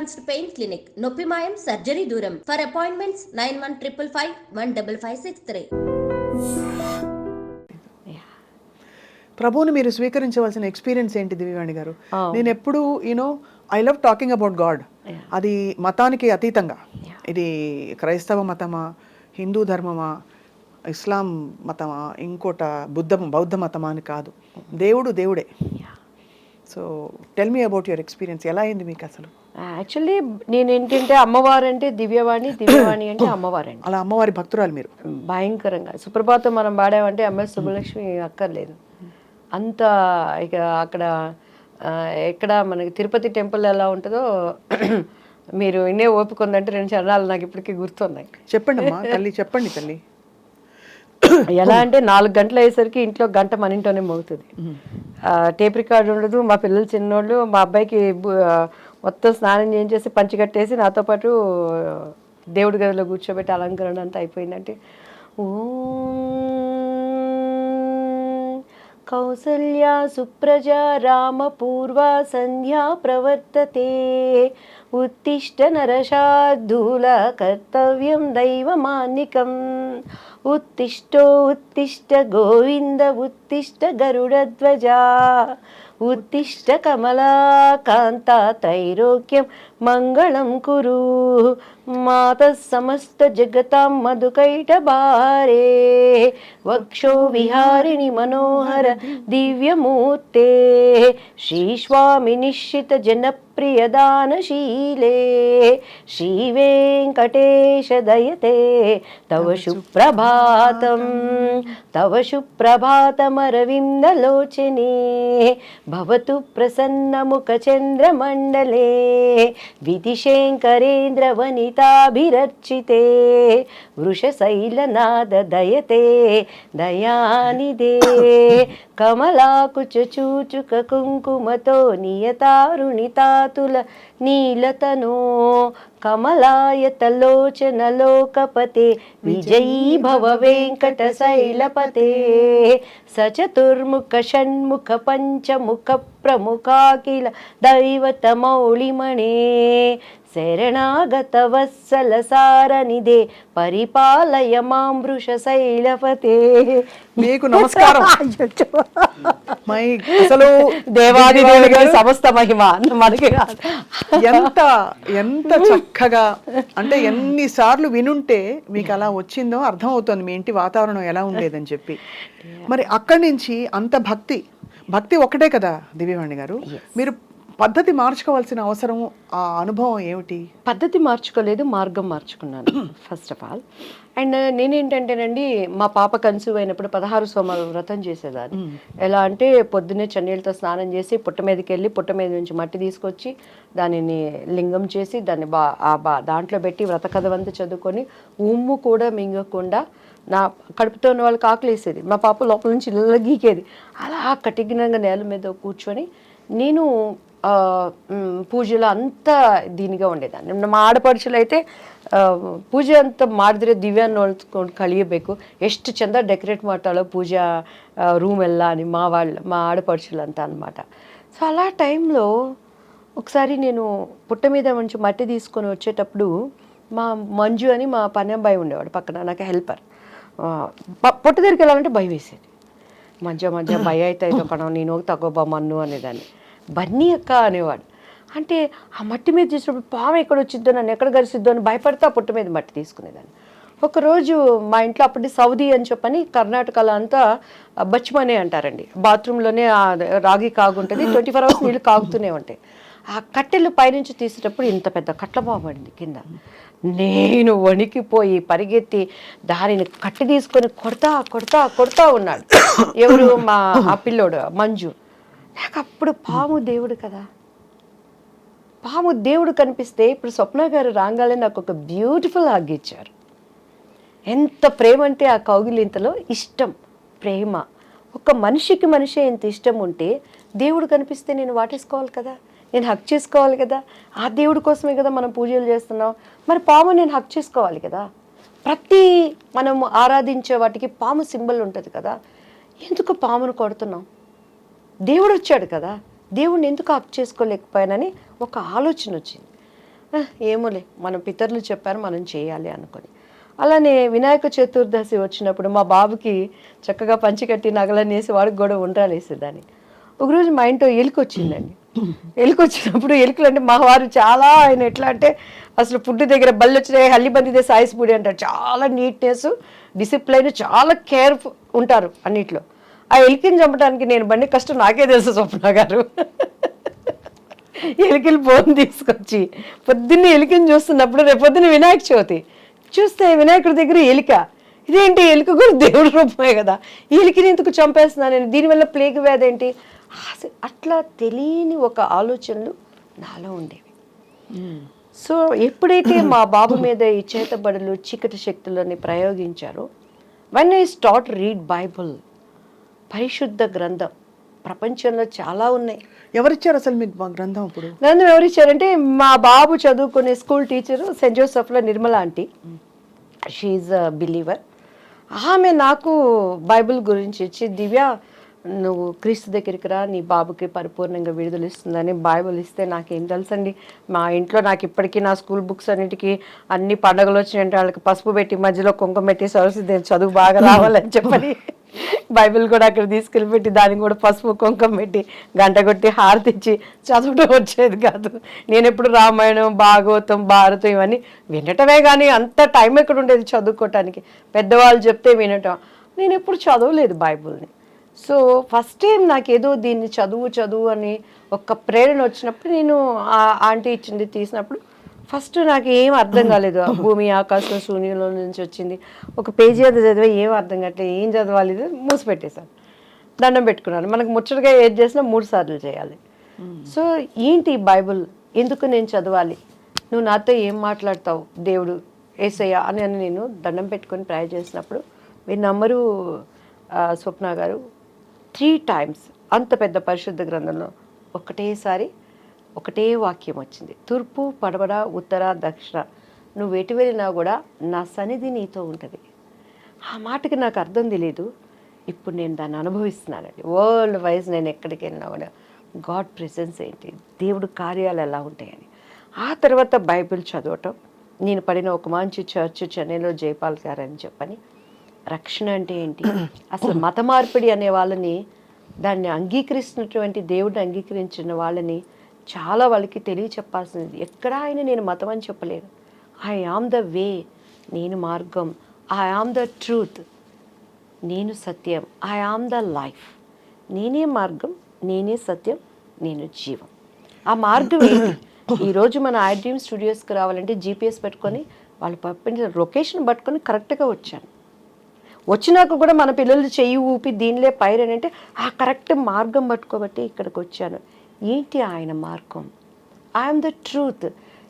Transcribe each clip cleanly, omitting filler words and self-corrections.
Advanced pain clinic, నొప్పి మాయం, surgery దూరం. For appointments 91555563. ప్రభువుని మీరు స్వీకరించవలసిన ఎక్స్పీరియన్స్ ఏంటి దివ్యవాణి గారు? నేను ఎప్పుడు I love talking about God. అది మతానికి అతీతంగా, ఇది క్రైస్తవ మతమా, హిందూ ధర్మమా, ఇస్లాం మతమా, ఇంకోట బౌద్ధ మతమా అని కాదు, దేవుడు దేవుడే. So tell me about your experience. ఎలా అయింది మీకు అసలు? యాక్చువల్లీ నేను ఏంటంటే అమ్మవారు అంటే దివ్యవాణి, దివ్యవాణి అంటే అమ్మవారండి. అలా అమ్మవారి భక్తురాలు మీరు. భయంకరంగా సుప్రభాతం మనం పాడామంటే ఎంఎస్ సుబ్బలక్ష్మి అక్కర్లేదు అంత. ఇక అక్కడ ఎక్కడ మనకి తిరుపతి టెంపుల్ ఎలా ఉంటుందో మీరు ఇన్నే ఓపిక ఉందంటే 2 చరణాలు నాకు ఇప్పటికీ గుర్తున్నాయి. చెప్పండి అమ్మా తల్లి, చెప్పండి తల్లి. ఎలా అంటే 4 గంటలు అయ్యేసరికి ఇంట్లో గంట మన ఇంట్లోనే మోగుతుంది. టేప్ రికార్డు ఉండదు. మా పిల్లలు చిన్నోళ్ళు, మా అబ్బాయికి మొత్తం స్నానం చేయించేసి పంచి కట్టేసి నాతో పాటు దేవుడి గదిలో కూర్చోబెట్టి అలంకరణ అంతా అయిపోయిందంటే కౌసల్యా సుప్రజా రామ పూర్వ సంధ్యా ప్రవర్తతే ఉత్తిష్ట నరశార్దూల కర్తవ్యం దైవమాన్నికం ఉత్తిష్టో ఉత్తిష్ట గోవింద ఉత్తిష్ట గరుడధ్వజా ఉత్తిష్ట కమలాకాంత త్రైలోక్యం మంగళం కురు మాతః సమస్త జగతాం మధుకైటభారే వక్షో విహారిణి మనోహర దివ్యమూర్తే శ్రీస్వామి నిశ్చిత జనప్రియదానశీలే శ్రీవేంకటేశ దయతే తవ సుప్రభాతం తవ సుప్రభాతమరవిందలోచనే భవతు ప్రసన్నముఖచంద్రమండలే విధిశేంకరేంద్ర వనితాభిరర్చితే వృషశైలనాద దయతే దయానిదే కమలాకుచూచుక కుంకుమతో నియతారుణితాతుల నీలతనో కమలాయతలోచన లోకపతే విజయీ భవ వెంకట శైలపతే సచతుర్ముఖ షణ్ముఖ పంచముఖ ప్రముఖాఖిల దైవతమౌళిమణే శరణాగత వత్సల సారనిదే పరిపాలయ మాం వృషశైలపతే. మీకు నమస్కారం. అసలు దేవాది దేవుడికి సమస్త మహిమ మనకి ఎంత ఎంత చక్కగా అంటే ఎన్నిసార్లు వినుంటే మీకు అలా వచ్చిందో అర్థం అవుతుంది మీ ఇంటి వాతావరణం ఎలా ఉండేదని చెప్పి. మరి అక్కడి నుంచి అంత భక్తి ఒక్కటే కదా దివ్యవాణి గారు, మీరు పద్ధతి మార్చుకోవాల్సిన అవసరం, ఆ అనుభవం ఏమిటి? పద్ధతి మార్చుకోలేదు, మార్గం మార్చుకున్నాను ఫస్ట్ ఆఫ్ ఆల్. అండ్ నేనేంటంటేనండి మా పాప కన్సీవ్ అయినప్పుడు 16 సోమవారం వ్రతం చేసేదాన్ని. ఎలా అంటే పొద్దున్నే చన్నీళ్ళతో స్నానం చేసి పుట్ట మీదకి వెళ్ళి పుట్ట మీద నుంచి మట్టి తీసుకొచ్చి దానిని లింగం చేసి దాన్ని దాంట్లో పెట్టి వ్రత కథవంతా చదువుకొని ఉమ్ము కూడా మింగకుండా నా కడుపుతో ఉన్న వాళ్ళకి ఆకలేసేది. మా పాప లోపల నుంచి ఇళ్ళ గీకేది. అలా కఠినంగా నేల మీద కూర్చొని నేను పూజలో అంత దీనిగా ఉండేదాన్ని. మా ಆಡಪಡಿಸಲು అయితే ಪೂಜೆ ಅಂತ ಮಾಡಿದ್ರೆ ದಿವ್ಯ ನೋಡ್ಕೊಂಡು ಕಳಿಯಬೇಕು, ಎಷ್ಟು ಚಂದ ಡೆಕೋರೇಟ್ ಮಾಡ್ತಾಳೋ ಪೂಜಾ ರೂಮ್ ಎಲ್ಲ మా ఆడపడుచులు అంతా అనమాట. సో అలా టైంలో ఒకసారి నేను పుట్ట మీద నుంచి మట్టి తీసుకొని వచ్చేటప్పుడు మా మంజు అని మా పని అబ్బాయి ఉండేవాడు పక్కన, నాకు హెల్పర్. పుట్ట దగ్గరికి వెళ్ళాలంటే భయం వేసేది. మంచి భయ అయితే కణం నేను తగ్గోబా మన్ను అనేదాన్ని. బన్నీ అక్క అనేవాడు. అంటే ఆ మట్టి మీద చేసినప్పుడు పాము ఎక్కడ వచ్చిద్దో, నన్ను ఎక్కడ గరిసిద్దో అని భయపడితే ఆ పుట్ట మీద మట్టి తీసుకునేదాన్ని. ఒకరోజు మా ఇంట్లో అప్పటి సౌదీ అని చెప్పని కర్ణాటకలో అంతా బచ్మనే అంటారండి, బాత్రూంలోనే రాగి కాగుంటుంది, 24 hours నీళ్ళు కాగుతూనే ఉంటాయి. ఆ కట్టెలు పైనుంచి తీసేటప్పుడు ఇంత పెద్ద కట్ల పాము పడింది కింద. నేను వణికిపోయి పరిగెత్తి దానిని కట్టి తీసుకొని కొడతా ఉన్నాడు. ఎవరు? ఆ పిల్లోడు మంజు. నాకు అప్పుడు పాము దేవుడు కదా, పాము దేవుడు కనిపిస్తే ఇప్పుడు స్వప్న గారు రాగానే నాకు ఒక బ్యూటిఫుల్ హగ్ ఇచ్చారు. ఎంత ప్రేమ అంటే ఆ కౌగిలింతలో ఇష్టం, ప్రేమ. ఒక మనిషికి మనిషి ఎంత ఇష్టం ఉంటే దేవుడు కనిపిస్తే నేను వాటేసుకోవాలి కదా, నేను హక్ చేసుకోవాలి కదా. ఆ దేవుడి కోసమే కదా మనం పూజలు చేస్తున్నాం. మరి పాము నేను హక్ చేసుకోవాలి కదా. ప్రతి మనం ఆరాధించే వాటికి పాము సింబల్ ఉంటుంది కదా. ఎందుకు పామును కొడుతున్నాం? దేవుడు వచ్చాడు కదా, దేవుడిని ఎందుకు హక్ చేసుకోలేకపోయానని ఒక ఆలోచన వచ్చింది. ఏమోలే మన పితరులు చెప్పారు మనం చేయాలి అనుకొని. అలానే వినాయక చతుర్దశి వచ్చినప్పుడు మా బాబుకి చక్కగా పంచికట్టి నగలనేసి వాడికి కూడా ఉండ్రాలు వేసేదాన్ని. ఒకరోజు మా ఇంట్లో ఎలుక వచ్చిందండి. ఎలుక వచ్చినప్పుడు ఎలుకలు అంటే మా వారు చాలా, ఆయన ఎట్లా అంటే అసలు ఫుడ్ దగ్గర బళ్ళు వచ్చినాయి హల్లి బందిదే సాయిస్పూడి అంటారు. చాలా నీట్నెస్, డిసిప్లైన్, చాలా కేర్ఫుల్ ఉంటారు అన్నిట్లో. ఆ ఎలికని చంపడానికి నేను బండి కష్టం నాకే తెలుసు స్వప్న గారు. ఎలికలు బోన్ తీసుకొచ్చి పొద్దున్నే ఎలికని చూస్తున్నప్పుడు రేపు పొద్దున్న వినాయక చవితి చూస్తే వినాయకుడి దగ్గర ఎలిక. ఇదేంటి, ఎలుక కూడా దేవుడి రూపమే కదా, ఈ ఎలికని ఎందుకు చంపేస్తున్నాను నేను, దీనివల్ల ప్లేగ్ వ్యాధి ఏంటి, అట్లా తెలియని ఒక ఆలోచనలు నాలో ఉండేవి. సో ఎప్పుడైతే మా బాబు మీద ఈ చేతబడులు చీకటి శక్తులని ప్రయోగించారో, when I start read Bible, పరిశుద్ధ గ్రంథం, ప్రపంచంలో చాలా ఉన్నాయి. ఎవరిచ్చారు అసలు మీకు మా గ్రంథం? అప్పుడు గ్రంథం ఎవరిచ్చారంటే మా బాబు చదువుకునే స్కూల్ టీచరు సెయింట్ జోసెఫ్లో Nirmala aunty, she a believer. ఆమె నాకు బైబిల్ గురించి ఇచ్చి, దివ్య నువ్వు క్రీస్తు దగ్గరికి రా, నీ బాబుకి పరిపూర్ణంగా విడుదల ఇస్తుందని బైబిల్ ఇస్తే, నాకేం తెలుసండి, మా ఇంట్లో నాకు ఇప్పటికీ నా స్కూల్ బుక్స్ అన్నిటికీ అన్ని పండుగలు వచ్చినాయంటే వాళ్ళకి పసుపు పెట్టి మధ్యలో కుంకుమ పెట్టి సరస్వతి చదువు బాగా రావాలని చెప్పని బైబిల్ కూడా అక్కడ తీసుకెళ్ళి పెట్టి దానికి కూడా పసుపు కుంకుమ పెట్టి గంట కొట్టి హారతిచ్చి చదవడం వచ్చేది కాదు. నేను ఎప్పుడు రామాయణం, భాగవతం, భారతం ఇవన్నీ వినటమే కానీ అంత టైం ఎక్కడ ఉండేది చదువుకోవటానికి. పెద్దవాళ్ళు చెప్తే వినటం, నేను ఎప్పుడు చదవలేదు బైబిల్ని. సో ఫస్ట్ టైం నాకేదో దీన్ని చదువు అని ఒక ప్రేరణ వచ్చినప్పుడు, నేను ఆ ఆంటీ ఇచ్చింది తీసినప్పుడు ఫస్ట్ నాకు ఏం అర్థం కాలేదు. భూమి ఆకాశం శూన్యంలో నుంచి వచ్చింది, ఒక పేజీ అది చదివే ఏం అర్థం కావట్లేదు, ఏం చదవాలి, మూసిపెట్టేశాను, దండం పెట్టుకున్నాను. మనకు ముచ్చటగా ఏది చేసినా 3 సార్లు చేయాలి. సో ఏంటి బైబుల్, ఎందుకు నేను చదవాలి, నువ్వు నాతో ఏం మాట్లాడతావు దేవుడు యేసయ్య అని నేను దండం పెట్టుకొని ప్రేయర్ చేసినప్పుడు, మీరు నమ్మరు స్వప్న గారు, 3 times అంత పెద్ద పరిశుద్ధ గ్రంథంలో ఒకటేసారి ఒకటే వాక్యం వచ్చింది, తూర్పు పడమర ఉత్తర దక్షిణ నువ్వు ఎటు వెళ్ళినా కూడా నా సన్నిధి నీతో ఉంటుంది. ఆ మాటకి నాకు అర్థం తెలియదు, ఇప్పుడు నేను దాన్ని అనుభవిస్తున్నానండి. వరల్డ్ వైజ్ నేను ఎక్కడికి వెళ్ళినా కూడా గాడ్ ప్రెసెన్స్ ఏంటి, దేవుడు కార్యాలు ఎలా ఉంటాయని. ఆ తర్వాత బైబిల్ చదవటం, నేను పడిన ఒక మంచి చర్చ్ చెన్నైలో జైపాల్ గారు అని చెప్పని, రక్షణ అంటే ఏంటి, అసలు మత మార్పిడి అనే వాళ్ళని, దాన్ని అంగీకరిస్తున్నటువంటి దేవుడిని అంగీకరించిన వాళ్ళని చాలా వాళ్ళకి తెలియచెప్పాల్సింది. ఎక్కడా ఆయన నేను మతం అని చెప్పలేను. ఐ ఆమ్ ద వే, నేను మార్గం, ఐ ఆమ్ ద ట్రూత్, నేను సత్యం, ఐ ఆమ్ ద లైఫ్, నేనే మార్గం, నేనే సత్యం, నేను జీవం. ఆ మార్గం ఏంటి? ఈరోజు మన ఐ డ్రీమ్ స్టూడియోస్కి రావాలంటే జీపీఎస్ పెట్టుకొని వాళ్ళు పంపించిన లొకేషన్ పట్టుకొని కరెక్ట్గా వచ్చాను. వచ్చినాక కూడా మన పిల్లలు చెయ్యి ఊపి దీనిలే పైరని అంటే ఆ కరెక్ట్ మార్గం పట్టుకోబట్టి ఇక్కడికి వచ్చాను. ఏంటి ఆయన మార్గం? I'm the truth.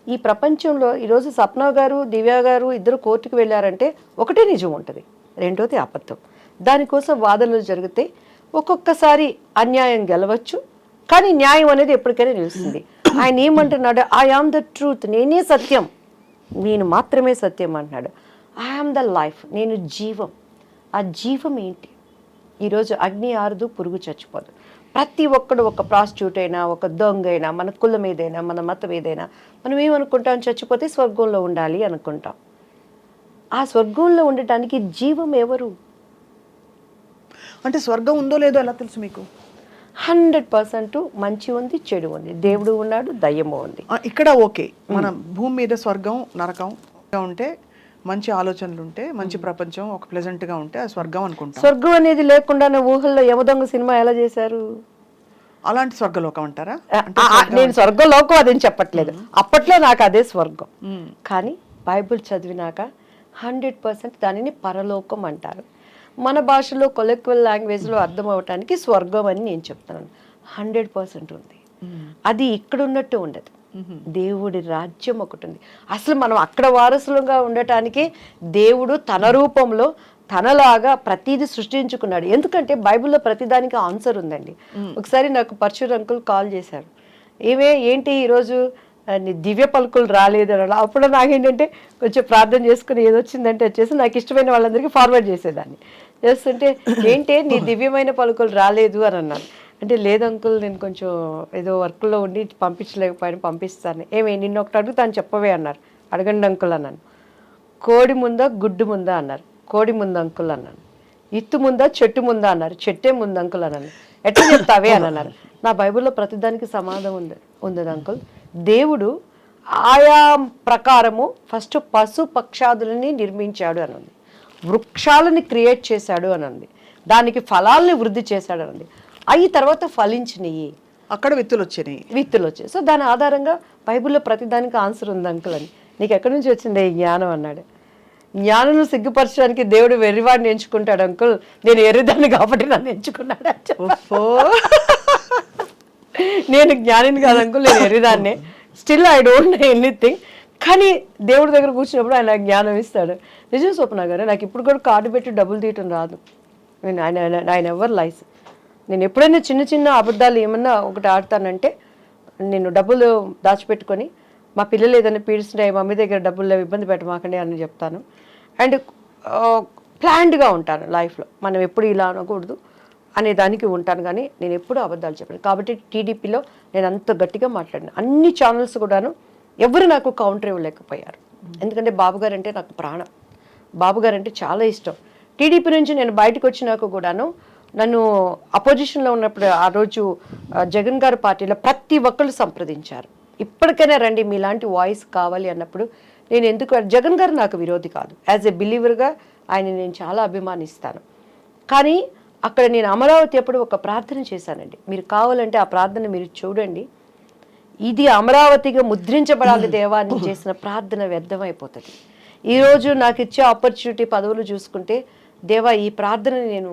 ఈ ప్రపంచంలో ఈరోజు సప్న గారు, దివ్య గారు ఇద్దరు కోర్టుకు వెళ్ళారంటే ఒకటే నిజం ఉంటుంది, రెండోది అబద్ధం. దానికోసం వాదనలు జరిగితే ఒక్కొక్కసారి అన్యాయం గెలవచ్చు, కానీ న్యాయం అనేది ఎప్పటికైనా నిలుస్తుంది. ఆయన ఏమంటున్నాడు? ఐ ఆమ్ ద ట్రూత్, నేనే సత్యం, నేను మాత్రమే సత్యం అంటున్నాడు. ఐ ఆమ్ ద లైఫ్, నేను జీవం. ఆ జీవం ఏంటి? ఈరోజు అగ్ని ఆరదు, పురుగు చచ్చిపోదు. ప్రతి ఒక్కడు, ఒక ప్రాస్టిట్యూట్ అయినా, ఒక దొంగ అయినా, మన కులం ఏదైనా, మన మతం ఏదైనా, మనం ఏమనుకుంటాం? చచ్చిపోతే స్వర్గంలో ఉండాలి అనుకుంటాం. ఆ స్వర్గంలో ఉండటానికి జీవం ఎవరు? అంటే స్వర్గం ఉందో లేదో ఎలా తెలుసు మీకు? 100% మంచి ఉంది, చెడు ఉంది, దేవుడు ఉన్నాడు, దయ్యము ఉంది. ఇక్కడ ఓకే, మన భూమి మీద స్వర్గం నరకం ఉంటే, మంచి ఆలోచనలు ఉంటే, మంచి ప్రపంచం ఒక ప్లెజెంట్ గా ఉంటే ఆ స్వర్గం అనుకుంటాం. స్వర్గం అనేది లేకుండా ఊహల్లో యమదొంగ సినిమా ఎలా చేశారు? అలాంటి స్వర్గలోకం అంటారా? నేను స్వర్గలోకం అదేం చెప్పట్లేదు, అప్పట్లో నాకు అదే స్వర్గం. కానీ బైబిల్ చదివినాక 100% దానిని పరలోకం అంటారు. మన భాషలో కొలెక్వల్ లాంగ్వేజ్లో అర్థం అవటానికి స్వర్గం అని నేను చెప్తున్నాను. 100% ఉంది. అది ఇక్కడ ఉన్నట్టు ఉండదు. దేవుడి రాజ్యం ఒకటి ఉంది. అసలు మనం అక్కడ వారసులుగా ఉండటానికి దేవుడు తన రూపంలో తనలాగా ప్రతిదీ సృష్టించుకున్నాడు. ఎందుకంటే బైబిల్లో ప్రతిదానికి ఆన్సర్ ఉందండి. ఒకసారి నాకు పరశుర్ అంకుల్ కాల్ చేశారు, ఏంటి ఈరోజు నీ దివ్య పలుకులు రాలేదు అని. అప్పుడు నాకేంటంటే కొంచెం ప్రార్థన చేసుకుని ఏదొచ్చిందంటే వచ్చేసి నాకు ఇష్టమైన వాళ్ళందరికీ ఫార్వర్డ్ చేసేదాన్ని. చేస్తుంటే ఏంటి నీ దివ్యమైన పలుకులు రాలేదు అని అన్నాను. అంటే లేదు అంకుల్, నేను కొంచెం ఏదో వర్క్లో ఉండి పంపించలేకపోయాను, పంపిస్తాను. ఏమి నిన్న ఒకటి అడుగుతాను చెప్పవే అన్నారు. అడగండి అంకుల్ అన్నాను. కోడి ముందా గుడ్డు ముందా అన్నారు. కోడి ముందు అంకుల్ అన్నాను. ఇత్తు ముందా చెట్టు ముందా అన్నారు. చెట్టే ముందు అంకుల్ అన్నాను. ఎట్లా చెప్తావే అని అన్నారు. నా బైబిల్లో ప్రతిదానికి సమాధానం ఉంది అంకుల్. దేవుడు ఆయా ప్రకారము ఫస్ట్ పశు పక్షాదులని నిర్మించాడు అని ఉంది, వృక్షాలని క్రియేట్ చేశాడు అని ఉంది, దానికి ఫలాల్ని వృద్ధి చేశాడు అని ఉంది. అవి తర్వాత ఫలించినవి, అక్కడ విత్తులు వచ్చాయి. సో దాని ఆధారంగా బైబిల్లో ప్రతిదానికి ఆన్సర్ ఉంది అంకుల్ అని. నీకు ఎక్కడి నుంచి వచ్చింది ఈ జ్ఞానం అన్నాడు. జ్ఞానం సిగ్గుపరచడానికి దేవుడు వెర్రివాడిని ఎంచుకుంటాడు అంకుల్, నేను ఎర్రిదాన్ని కాబట్టి నన్ను ఎంచుకున్నాడు. నేను జ్ఞానిని కాదు అంకుల్, నేను ఎర్రిదాన్నే. Still I don't know anything. కానీ దేవుడి దగ్గర కూర్చున్నప్పుడు ఆయన జ్ఞానం ఇస్తాడు. నిజం స్వప్న గారు, నాకు ఇప్పుడు కూడా కార్డు పెట్టి డబ్బులు తీయటం రాదు. ఆయన ఎవర్ లైస్. నేను ఎప్పుడైనా చిన్న చిన్న అబద్ధాలు ఏమన్నా ఒకటి ఆడతానంటే, నేను డబ్బులు దాచిపెట్టుకొని మా పిల్లలు ఏదైనా పీడిస్తున్నాయి, మమ్మీ దగ్గర డబ్బులు లేవు, ఇబ్బంది పెట్టమాకండి అని చెప్తాను. అండ్ ప్లాన్డ్గా ఉంటాను లైఫ్లో. మనం ఎప్పుడు ఇలా అనకూడదు అనే దానికి ఉంటాను, కానీ నేను ఎప్పుడూ అబద్ధాలు చెప్పాను. కాబట్టి టీడీపీలో నేను అంత గట్టిగా మాట్లాడిన అన్ని ఛానల్స్ కూడాను ఎవరు నాకు కౌంటర్ ఇవ్వలేకపోయారు. ఎందుకంటే బాబుగారు అంటే నాకు ప్రాణం, బాబుగారు అంటే చాలా ఇష్టం. టీడీపీ నుంచి నేను బయటకు వచ్చినాక కూడాను నన్ను అపోజిషన్లో ఉన్నప్పుడు ఆ రోజు జగన్ గారి పార్టీలో ప్రతి ఒక్కళ్ళు సంప్రదించారు. ఇప్పటికైనా రండి, మీలాంటి వాయిస్ కావాలి అన్నప్పుడు నేను ఎందుకు, జగన్ గారు నాకు విరోధి కాదు, యాజ్ ఎ బిలీవర్గా ఆయన నేను చాలా అభిమానిస్తాను. కానీ అక్కడ నేను అమరావతి అప్పుడు ఒక ప్రార్థన చేశానండి. మీరు కావాలంటే ఆ ప్రార్థన మీరు చూడండి. ఇది అమరావతిగా ముద్రించబడాలి దేవా అని చేసిన ప్రార్థన వ్యర్థమైపోతుంది. ఈరోజు నాకు ఇచ్చే ఆపర్చునిటీ పదవులు చూసుకుంటే, దేవా ఈ ప్రార్థనని నేను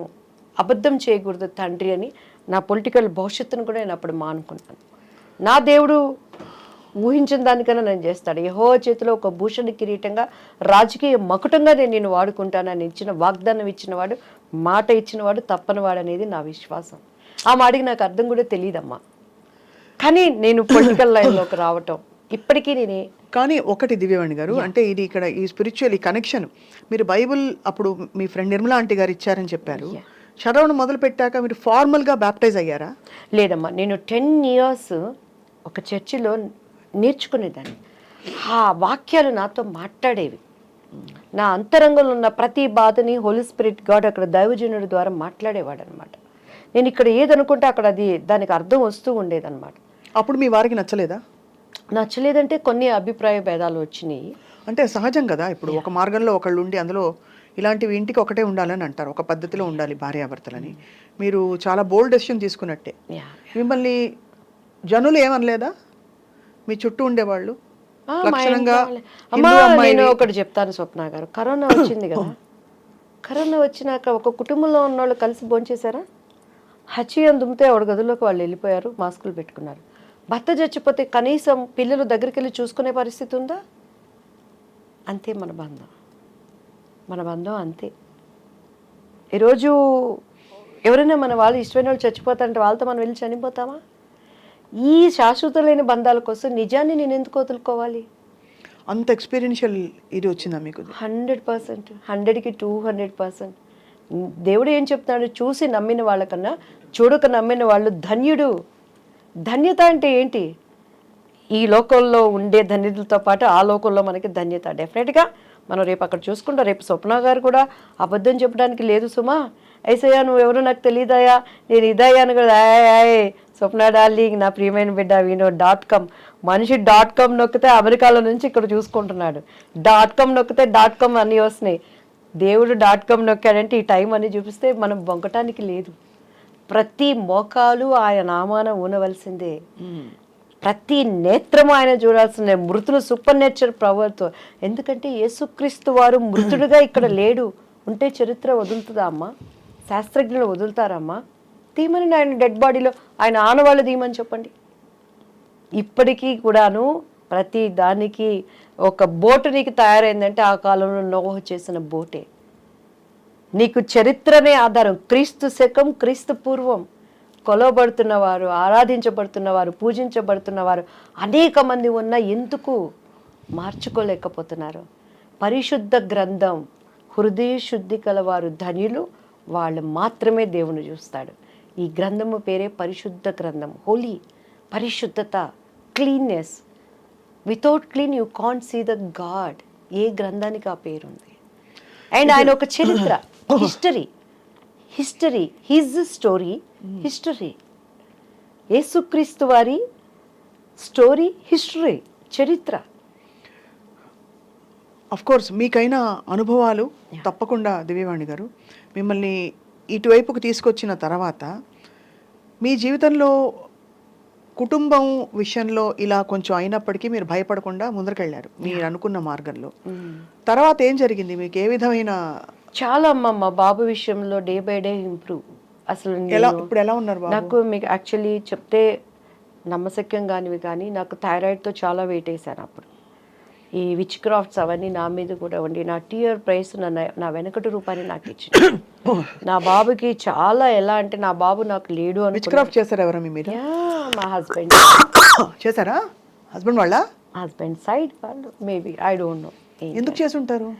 అబద్ధం చేయకూడదు తండ్రి అని నా పొలిటికల్ భవిష్యత్తును కూడా నేను అప్పుడు మానుకున్నాను. నా దేవుడు ఊహించిన దానికన్నా నేను చేస్తాడు. యెహోవా చేతిలో ఒక భూషణ కిరీటంగా రాజకీయ మకుటంగా నేను వాడుకుంటానని ఇచ్చిన వాగ్దానం ఇచ్చినవాడు, మాట ఇచ్చినవాడు తప్పనివాడు అనేది నా విశ్వాసం. ఆ మాటకి నాకు అర్థం కూడా తెలియదమ్మా. కానీ నేను పొలిటికల్ లైన్లోకి రావటం ఇప్పటికీ నేనే. కానీ ఒకటి దివ్యవాణి గారు, అంటే ఇది ఇక్కడ ఈ స్పిరిచువల్ ఈ కనెక్షన్, మీరు బైబుల్ అప్పుడు మీ ఫ్రెండ్ నిర్మలా ఆంటీ గారు ఇచ్చారని చెప్పారు. చదవడం మొదలు పెట్టాక మీరు ఫార్మల్గా బ్యాప్టైజ్ అయ్యారా? లేదమ్మా, నేను 10 years ఒక చర్చిలో నేర్చుకునేదాన్ని. ఆ వాక్యాలు నాతో మాట్లాడేవి. నా అంతరంగంలో ఉన్న ప్రతి బాధని హోలీ స్పిరిట్ గాడ్ అక్కడ దైవజనుడి ద్వారా మాట్లాడేవాడు అనమాట. నేను ఇక్కడ ఏదనుకుంటే అక్కడ అది దానికి అర్థం వస్తూ ఉండేదన్నమాట. అప్పుడు మీ వారికి నచ్చలేదా? నచ్చలేదంటే కొన్ని అభిప్రాయ భేదాలు వచ్చినాయి. అంటే సహజం కదా, ఇప్పుడు ఒక మార్గంలో ఒకళ్ళు ఉండి అందులో ఇలాంటివి ఇంటికి ఒకటే ఉండాలని అంటారు, ఒక పద్ధతిలో ఉండాలి భార్యాభర్తలని. మీరు చాలా బోల్డ్ డెసిషన్ తీసుకున్నట్టే. మిమ్మల్ని జనులు ఏమనలేదా? మీ చుట్టూ ఉండేవాళ్ళు నేను ఒకటి చెప్తాను స్వప్న గారు, కరోనా వచ్చింది కదా, కరోనా వచ్చినాక ఒక కుటుంబంలో ఉన్న వాళ్ళు కలిసి భోంచేశారా? హచ్చియం దుమ్మితే ఆవిడ గదిలోకి వాళ్ళు వెళ్ళిపోయారు, మాస్కులు పెట్టుకున్నారు. భర్త చచ్చిపోతే కనీసం పిల్లలు దగ్గరికి వెళ్ళి చూసుకునే పరిస్థితి ఉందా? అంతే మన బంధం అంతే. ఈరోజు ఎవరైనా మన వాళ్ళు ఇష్టమైన వాళ్ళు చచ్చిపోతారంటే వాళ్ళతో మనం వెళ్ళి చనిపోతామా? ఈ శాశ్వత లేని బంధాల కోసం నిజాన్ని నేను ఎందుకు వదులుకోవాలి? అంత ఎక్స్పీరియన్షియల్ ఇది వచ్చిందా మీకు? 100%, 100కి 200%. దేవుడు ఏం చెప్తున్నాడు? చూసి నమ్మిన వాళ్ళకన్నా చూడక నమ్మిన వాళ్ళు ధన్యుడు. ధన్యత అంటే ఏంటి? ఈ లోకంలో ఉండే ధన్యతలతో పాటు ఆ లోకంలో మనకి ధన్యత. డెఫినెట్గా మనం రేపు అక్కడ చూసుకుంటాం. రేపు స్వప్న గారు కూడా అబద్ధం చెప్పడానికి లేదు సుమా. ఐసయ్యా నువ్వెవరో నాకు తెలియదాయా, నేను ఇదయ్యాను కదా, స్వప్న డార్లింగ్ నా ప్రియమైన బిడ్డ .com మనిషి .com నొక్కితే అమెరికాలో నుంచి ఇక్కడ చూసుకుంటున్నాడు. .com నొక్కితే .com అన్నీ వస్తున్నాయి. దేవుడు .com నొక్కాడంటే ఈ టైం అని చూపిస్తే మనం బొంకటానికి లేదు. ప్రతి మోకాలు ఆయన నామాన ఊనవలసిందే, ప్రతి నేత్రము ఆయన చూడాల్సిందే. మృతులు సూపర్ నేచర్ పవర్తో. ఎందుకంటే యేసుక్రీస్తు వారు మృతుడుగా ఇక్కడ లేడు. ఉంటే చరిత్ర వదులుతుందా అమ్మా? శాస్త్రజ్ఞులు వదులుతారమ్మా? తీమని ఆయన డెడ్ బాడీలో ఆయన ఆనవాళ్ళు తీయమని చెప్పండి. ఇప్పటికీ కూడాను ప్రతి దానికి ఒక బోటు నీకు తయారైందంటే ఆ కాలంలో నోహ చేసిన బోటే. నీకు చరిత్రనే ఆధారం. క్రీస్తు శకం, క్రీస్తు పూర్వం కొలవబడుతున్నవారు, ఆరాధించబడుతున్నవారు, పూజించబడుతున్నవారు అనేక మంది ఉన్న ఎందుకు మార్చుకోలేకపోతున్నారు? పరిశుద్ధ గ్రంథం, హృదయ శుద్ధి కలవారు ధన్యులు, వాళ్ళు మాత్రమే దేవుని చూస్తాడు. ఈ గ్రంథము పేరే పరిశుద్ధ గ్రంథం. హోలీ, పరిశుద్ధత, cleanness. Without clean you can't see the god. ఏ గ్రంథానికి ఆ పేరు ఉంది. అండ్ ఆయన ఒక చరిత్ర, హిస్టరీ హిజ్ స్టోరీ, హిస్టరీ. యేసుక్రీస్తు వారి స్టోరీ, హిస్టరీ, చరిత్ర. అఫ్ కోర్స్ మీకైన అనుభవాలు తప్పకుండా దివ్యవాణి గారు మిమ్మల్ని ఇటువైపుకు తీసుకొచ్చిన తర్వాత మీ జీవితంలో కుటుంబం విషయంలో ఇలా కొంచెం అయినప్పటికీ మీరు భయపడకుండా ముందరకెళ్ళారు మీరు అనుకున్న మార్గంలో. తర్వాత ఏం జరిగింది మీకు? ఏ విధమైన చాలా అమ్మ, మా బాబు విషయంలో డే బై డే ఇంప్రూవ్. అసలు ఇప్పుడు ఎలా ఉన్నారు బాబు? నాకు మీకు యాక్చువల్లీ చెప్తే నమ్మశక్యం కానివి, కానీ నాకు థైరాయిడ్తో చాలా వెయిట్ వేసాను అప్పుడు. ఈ విచ్ క్రాఫ్ట్స్ అవన్నీ నా మీద కూడా ఉండి నా టీఆర్ ప్రైస్ నా వెనకటి రూపాయని నాకు ఇచ్చింది. నా బాబుకి చాలా ఎలా అంటే నా బాబు నాకు లేడు అని. విచ్ క్రాఫ్ట్ చేశారు ఎవరు మీ మీద? మా హస్బెండ్ చేశారా? హస్బెండ్ వాళ్ళ? హస్బెండ్ సైడ్ వాళ్ళు మేబీ, ఐ డోంట్ నో. ఎందుకు చేసి ఉంటారు?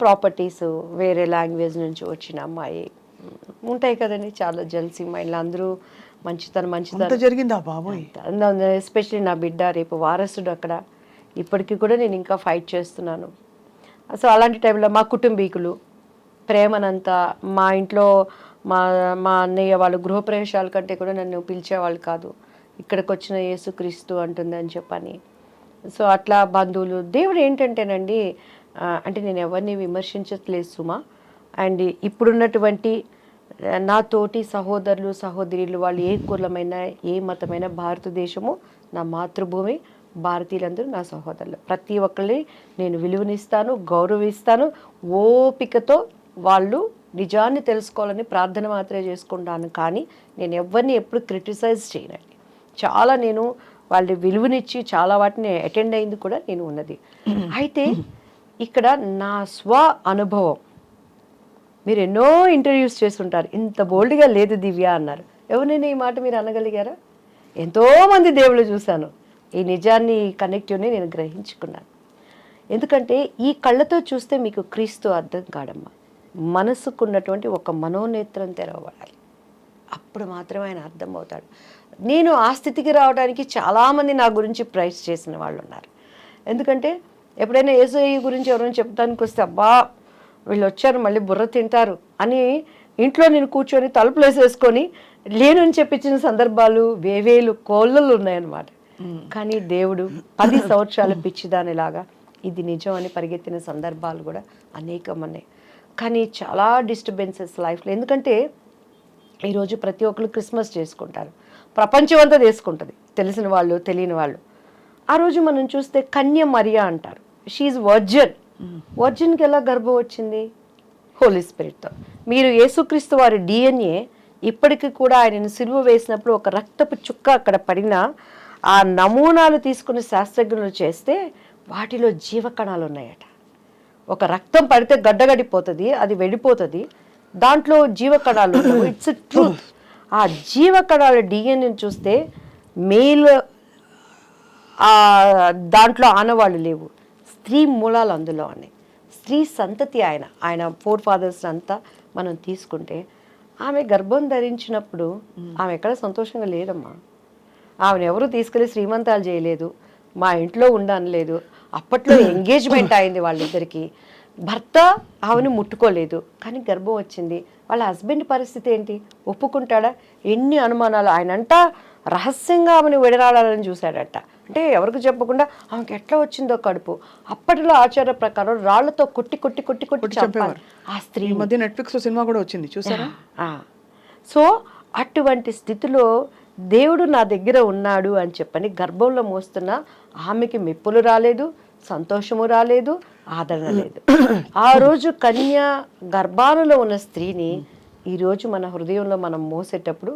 ప్రాపర్టీస్, వేరే లాంగ్వేజ్ నుంచి వచ్చిన అమ్మాయి ఉంటాయి కదండి, చాలా జెల్సీ మైండ్లో. అందరూ మంచితనం జరిగిందా బాబోయ్? ఎస్పెషలీ నా బిడ్డ రేపు వారసుడు అక్కడ. ఇప్పటికీ కూడా నేను ఇంకా ఫైట్ చేస్తున్నాను. సో అలాంటి టైంలో మా కుటుంబీకులు ప్రేమనంతా మా ఇంట్లో మా అన్నయ్య వాళ్ళు గృహప్రవేశాల కంటే కూడా నన్ను పిలిచేవాళ్ళు కాదు. ఇక్కడికి వచ్చిన యేసుక్రీస్తు అంటుందని చెప్పని. సో అట్లా బంధువులు, దేవుడు ఏంటంటేనండి, అంటే నేను ఎవరిని విమర్శించట్లేదు సుమా. అండ్ ఇప్పుడున్నటువంటి నా తోటి సహోదరులు సహోదరులు వాళ్ళు ఏ కులమైన ఏ మతమైన, భారతదేశము నా మాతృభూమి, భారతీయులందరూ నా సహోదరులు. ప్రతి ఒక్కరిని నేను విలువనిస్తాను, గౌరవిస్తాను. ఓపికతో వాళ్ళు నిజాన్ని తెలుసుకోవాలని ప్రార్థన మాత్రమే చేసుకుంటాను. కానీ నేను ఎవరిని ఎప్పుడు క్రిటిసైజ్ చేయనండి. చాలా నేను వాళ్ళ విలువనిచ్చి చాలా వాటిని అటెండ్ అయింది కూడా నేను ఉన్నది. అయితే ఇక్కడ నా స్వ అనుభవం, మీరు ఎన్నో ఇంటర్వ్యూస్ చేస్తుంటారు, ఇంత బోల్డ్గా లేదు దివ్య అన్నారు. ఎవరైనా ఈ మాట మీరు అనగలిగారా? ఎంతోమంది దేవుళ్ళు చూశాను. ఈ నిజాన్ని, ఈ కనెక్టివ్ని నేను గ్రహించుకున్నాను. ఎందుకంటే ఈ కళ్ళతో చూస్తే మీకు క్రీస్తు అర్థం కాడమ్మా. మనసుకున్నటువంటి ఒక మనోనేత్రం తెరవబడాలి, అప్పుడు మాత్రమే ఆయన అర్థమవుతాడు. నేను ఆ స్థితికి రావడానికి చాలామంది నా గురించి ప్రైజ్ చేసిన వాళ్ళు ఉన్నారు. ఎందుకంటే ఎప్పుడైనా యేసయ్య గురించి ఎవరైనా చెప్తానికి వస్తే, అబ్బా వీళ్ళు వచ్చారు మళ్ళీ బుర్ర తింటారు అని ఇంట్లో నేను కూర్చొని తలుపులు వేసేసుకొని లేనని చెప్పించిన సందర్భాలు వేవేలు కోళ్ళలు ఉన్నాయన్నమాట. కానీ దేవుడు 10 సంవత్సరాల పిచ్చిదానిలాగా ఇది నిజం అని పరిగెత్తిన సందర్భాలు కూడా అనేకం ఉన్నాయి. కానీ చాలా డిస్టర్బెన్సెస్ లైఫ్లో. ఎందుకంటే ఈరోజు ప్రతి ఒక్కరు క్రిస్మస్ చేసుకుంటారు, ప్రపంచం అంతా చేసుకుంటుంది, తెలిసిన వాళ్ళు తెలియని వాళ్ళు. ఆ రోజు మనం చూస్తే కన్య మరియా అంటారు. She virgin. వర్జిన్కి ఎలా గర్భం వచ్చింది? హోలీ స్పిరిట్తో. మీరు యేసుక్రీస్తు వారి డిఎన్ఏ ఇప్పటికీ కూడా ఆయనను సిలువ వేసినప్పుడు ఒక రక్తపు చుక్క అక్కడ పడిన ఆ నమూనాలు తీసుకుని శాస్త్రజ్ఞులు చేస్తే వాటిలో జీవకణాలు ఉన్నాయట. ఒక రక్తం పడితే గడ్డగడిపోతుంది, అది వెళ్ళిపోతుంది, దాంట్లో జీవకణాలు ఉండవు. It's truth. ఆ జీవకణాల డిఎన్ఏని చూస్తే మేల్ దాంట్లో ఆనవాళ్ళు లేవు, స్త్రీ మూలాలు అందులో ఉన్నాయి. స్త్రీ సంతతి ఆయన 4 ఫాదర్స్ అంతా మనం తీసుకుంటే ఆమె గర్భం ధరించినప్పుడు ఆమె ఎక్కడ సంతోషంగా లేదమ్మా. ఆమెను ఎవరు తీసుకెళ్ళి శ్రీమంతాలు చేయలేదు, మా ఇంట్లో ఉండనలేదు. అప్పట్లో ఎంగేజ్మెంట్ అయింది వాళ్ళిద్దరికి. భర్త ఆమెను ముట్టుకోలేదు, కానీ గర్భం వచ్చింది. వాళ్ళ హస్బెండ్ పరిస్థితి ఏంటి? ఒప్పుకుంటాడా? ఎన్ని అనుమానాలు. ఆయనంట రహస్యంగా ఆమెను విడనాడాలని చూశాడట. అంటే ఎవరికి చెప్పకుండా ఆమెకి ఎట్లా వచ్చిందో కడుపు. అప్పటిలో ఆచార ప్రకారం రాళ్లతో కొట్టి కొట్టి కొట్టి కొట్టి చంపారు ఆ స్త్రీ. మధ్య నెట్ఫ్లిక్స్ సినిమా కూడా వచ్చింది, చూసారా? సో అటువంటి స్థితిలో దేవుడు నా దగ్గర ఉన్నాడు అని చెప్పని గర్భంలో మోస్తున్న ఆమెకి మెప్పులు రాలేదు, సంతోషము రాలేదు, ఆదరణ లేదు. ఆ రోజు కన్య గర్భాలలో ఉన్న స్త్రీని ఈరోజు మన హృదయంలో మనం మోసేటప్పుడు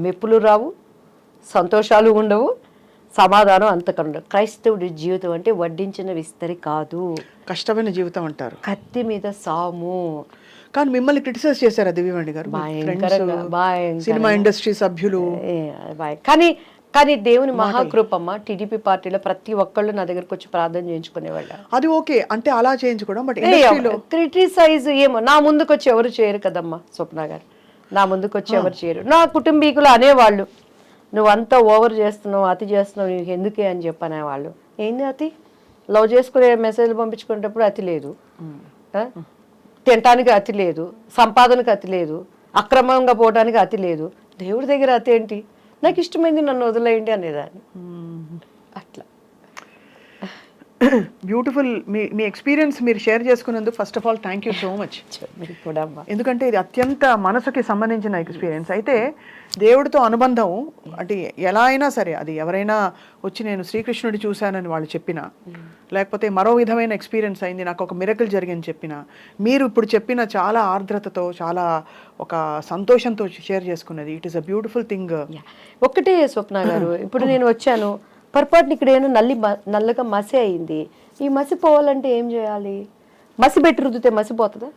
మెప్పులు రావు, సంతోషాలు ఉండవు, సమాధానం అంతకన్నా. క్రైస్తవుడి జీవితం అంటే వడ్డించిన విస్తరి కాదు, కష్టమైన జీవితం అంటారు, కత్తి మీద సాము. కానీ మిమ్మల్ని క్రిటిసైజ్ చేశారా దివ్యవాణి గారు? సినిమా ఇండస్ట్రీ సభ్యులు. కానీ దేవుని మహాకృపమ్మ, టీడీపీ పార్టీలో ప్రతి ఒక్కళ్ళు నా దగ్గరకు వచ్చి ప్రార్థన చేయించుకునేవాళ్ళు. అది ఓకే అంటే అలా చేయించుకోవడం, బట్ క్రిటిసైజ్ ఏమో నా ముందుకు వచ్చి ఎవరు చేయరు కదమ్మా స్వప్న గారు. నా ముందుకు వచ్చి ఎవరు చేయరు. నా కుటుంబీకులు అనేవాళ్ళు, నువ్వు అంతా ఓవర్ చేస్తున్నావు, అతి చేస్తున్నావు, నీకు ఎందుకే అని చెప్పనేవాళ్ళు. ఏంది అతి? లవ్ చేసుకునే మెసేజ్లు పంపించుకునేటప్పుడు అతి లేదు, తినటానికి అతి లేదు, సంపాదనకు అతి లేదు, అక్రమంగా పోవడానికి అతి లేదు. దేవుడి దగ్గర అతి ఏంటి? నాకు ఇష్టమైంది నన్ను వదిలేయండి అనేదాన్ని. అట్లా బ్యూటిఫుల్. మీ ఎక్స్పీరియన్స్ మీరు షేర్ చేసుకున్నందుకు first of all thank you so much. ఎందుకంటే ఇది అత్యంత మనసుకి సంబంధించిన ఎక్స్పీరియన్స్. అయితే దేవుడితో అనుబంధం అంటే ఎలా అయినా సరే, అది ఎవరైనా వచ్చి నేను శ్రీకృష్ణుడి చూశానని వాళ్ళు చెప్పినా, లేకపోతే మరో విధమైన ఎక్స్పీరియన్స్ అయింది, నాకు ఒక మిరకల్ జరిగింది చెప్పినా, మీరు ఇప్పుడు చెప్పిన చాలా ఆర్ద్రతతో, చాలా ఒక సంతోషంతో షేర్ చేసుకున్నది, it is a beautiful thing. ఒక్కటే స్వప్న గారు, ఇప్పుడు నేను వచ్చాను, పొరపాటున ఇక్కడ ఏమో నల్లగా మసి అయింది. ఈ మసి పోవాలంటే ఏం చేయాలి? మసి పెట్టి రుద్దితే మసి పోతుందా?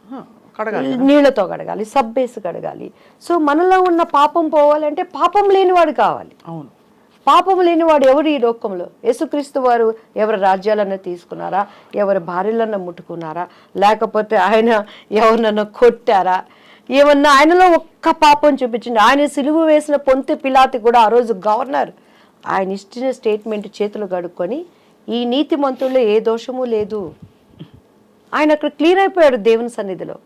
నీళ్లతో కడగాలి, సబ్బేసి కడగాలి. సో మనలో ఉన్న పాపం పోవాలంటే పాపం లేనివాడు కావాలి. అవును, పాపం లేనివాడు ఎవరు ఈ లోకంలో? యేసుక్రీస్తు వారు ఎవరి రాజ్యాలన్నా తీసుకున్నారా? ఎవరి భార్యలన్నా ముట్టుకున్నారా? లేకపోతే ఆయన ఎవరినన్నా కొట్టారా? ఏమన్నా ఆయనలో ఒక్క పాపం చూపించండి. ఆయన సిలువ వేసిన పొంతె పిలాతి కూడా ఆ రోజు గవర్నర్ ఆయన ఇచ్చిన స్టేట్మెంట్ చేతులు కడుక్కొని, ఈ నీతిమంతుల్లో ఏ దోషము లేదు, ఆయన అక్కడ క్లీన్ అయిపోయాడు దేవుని సన్నిధిలో.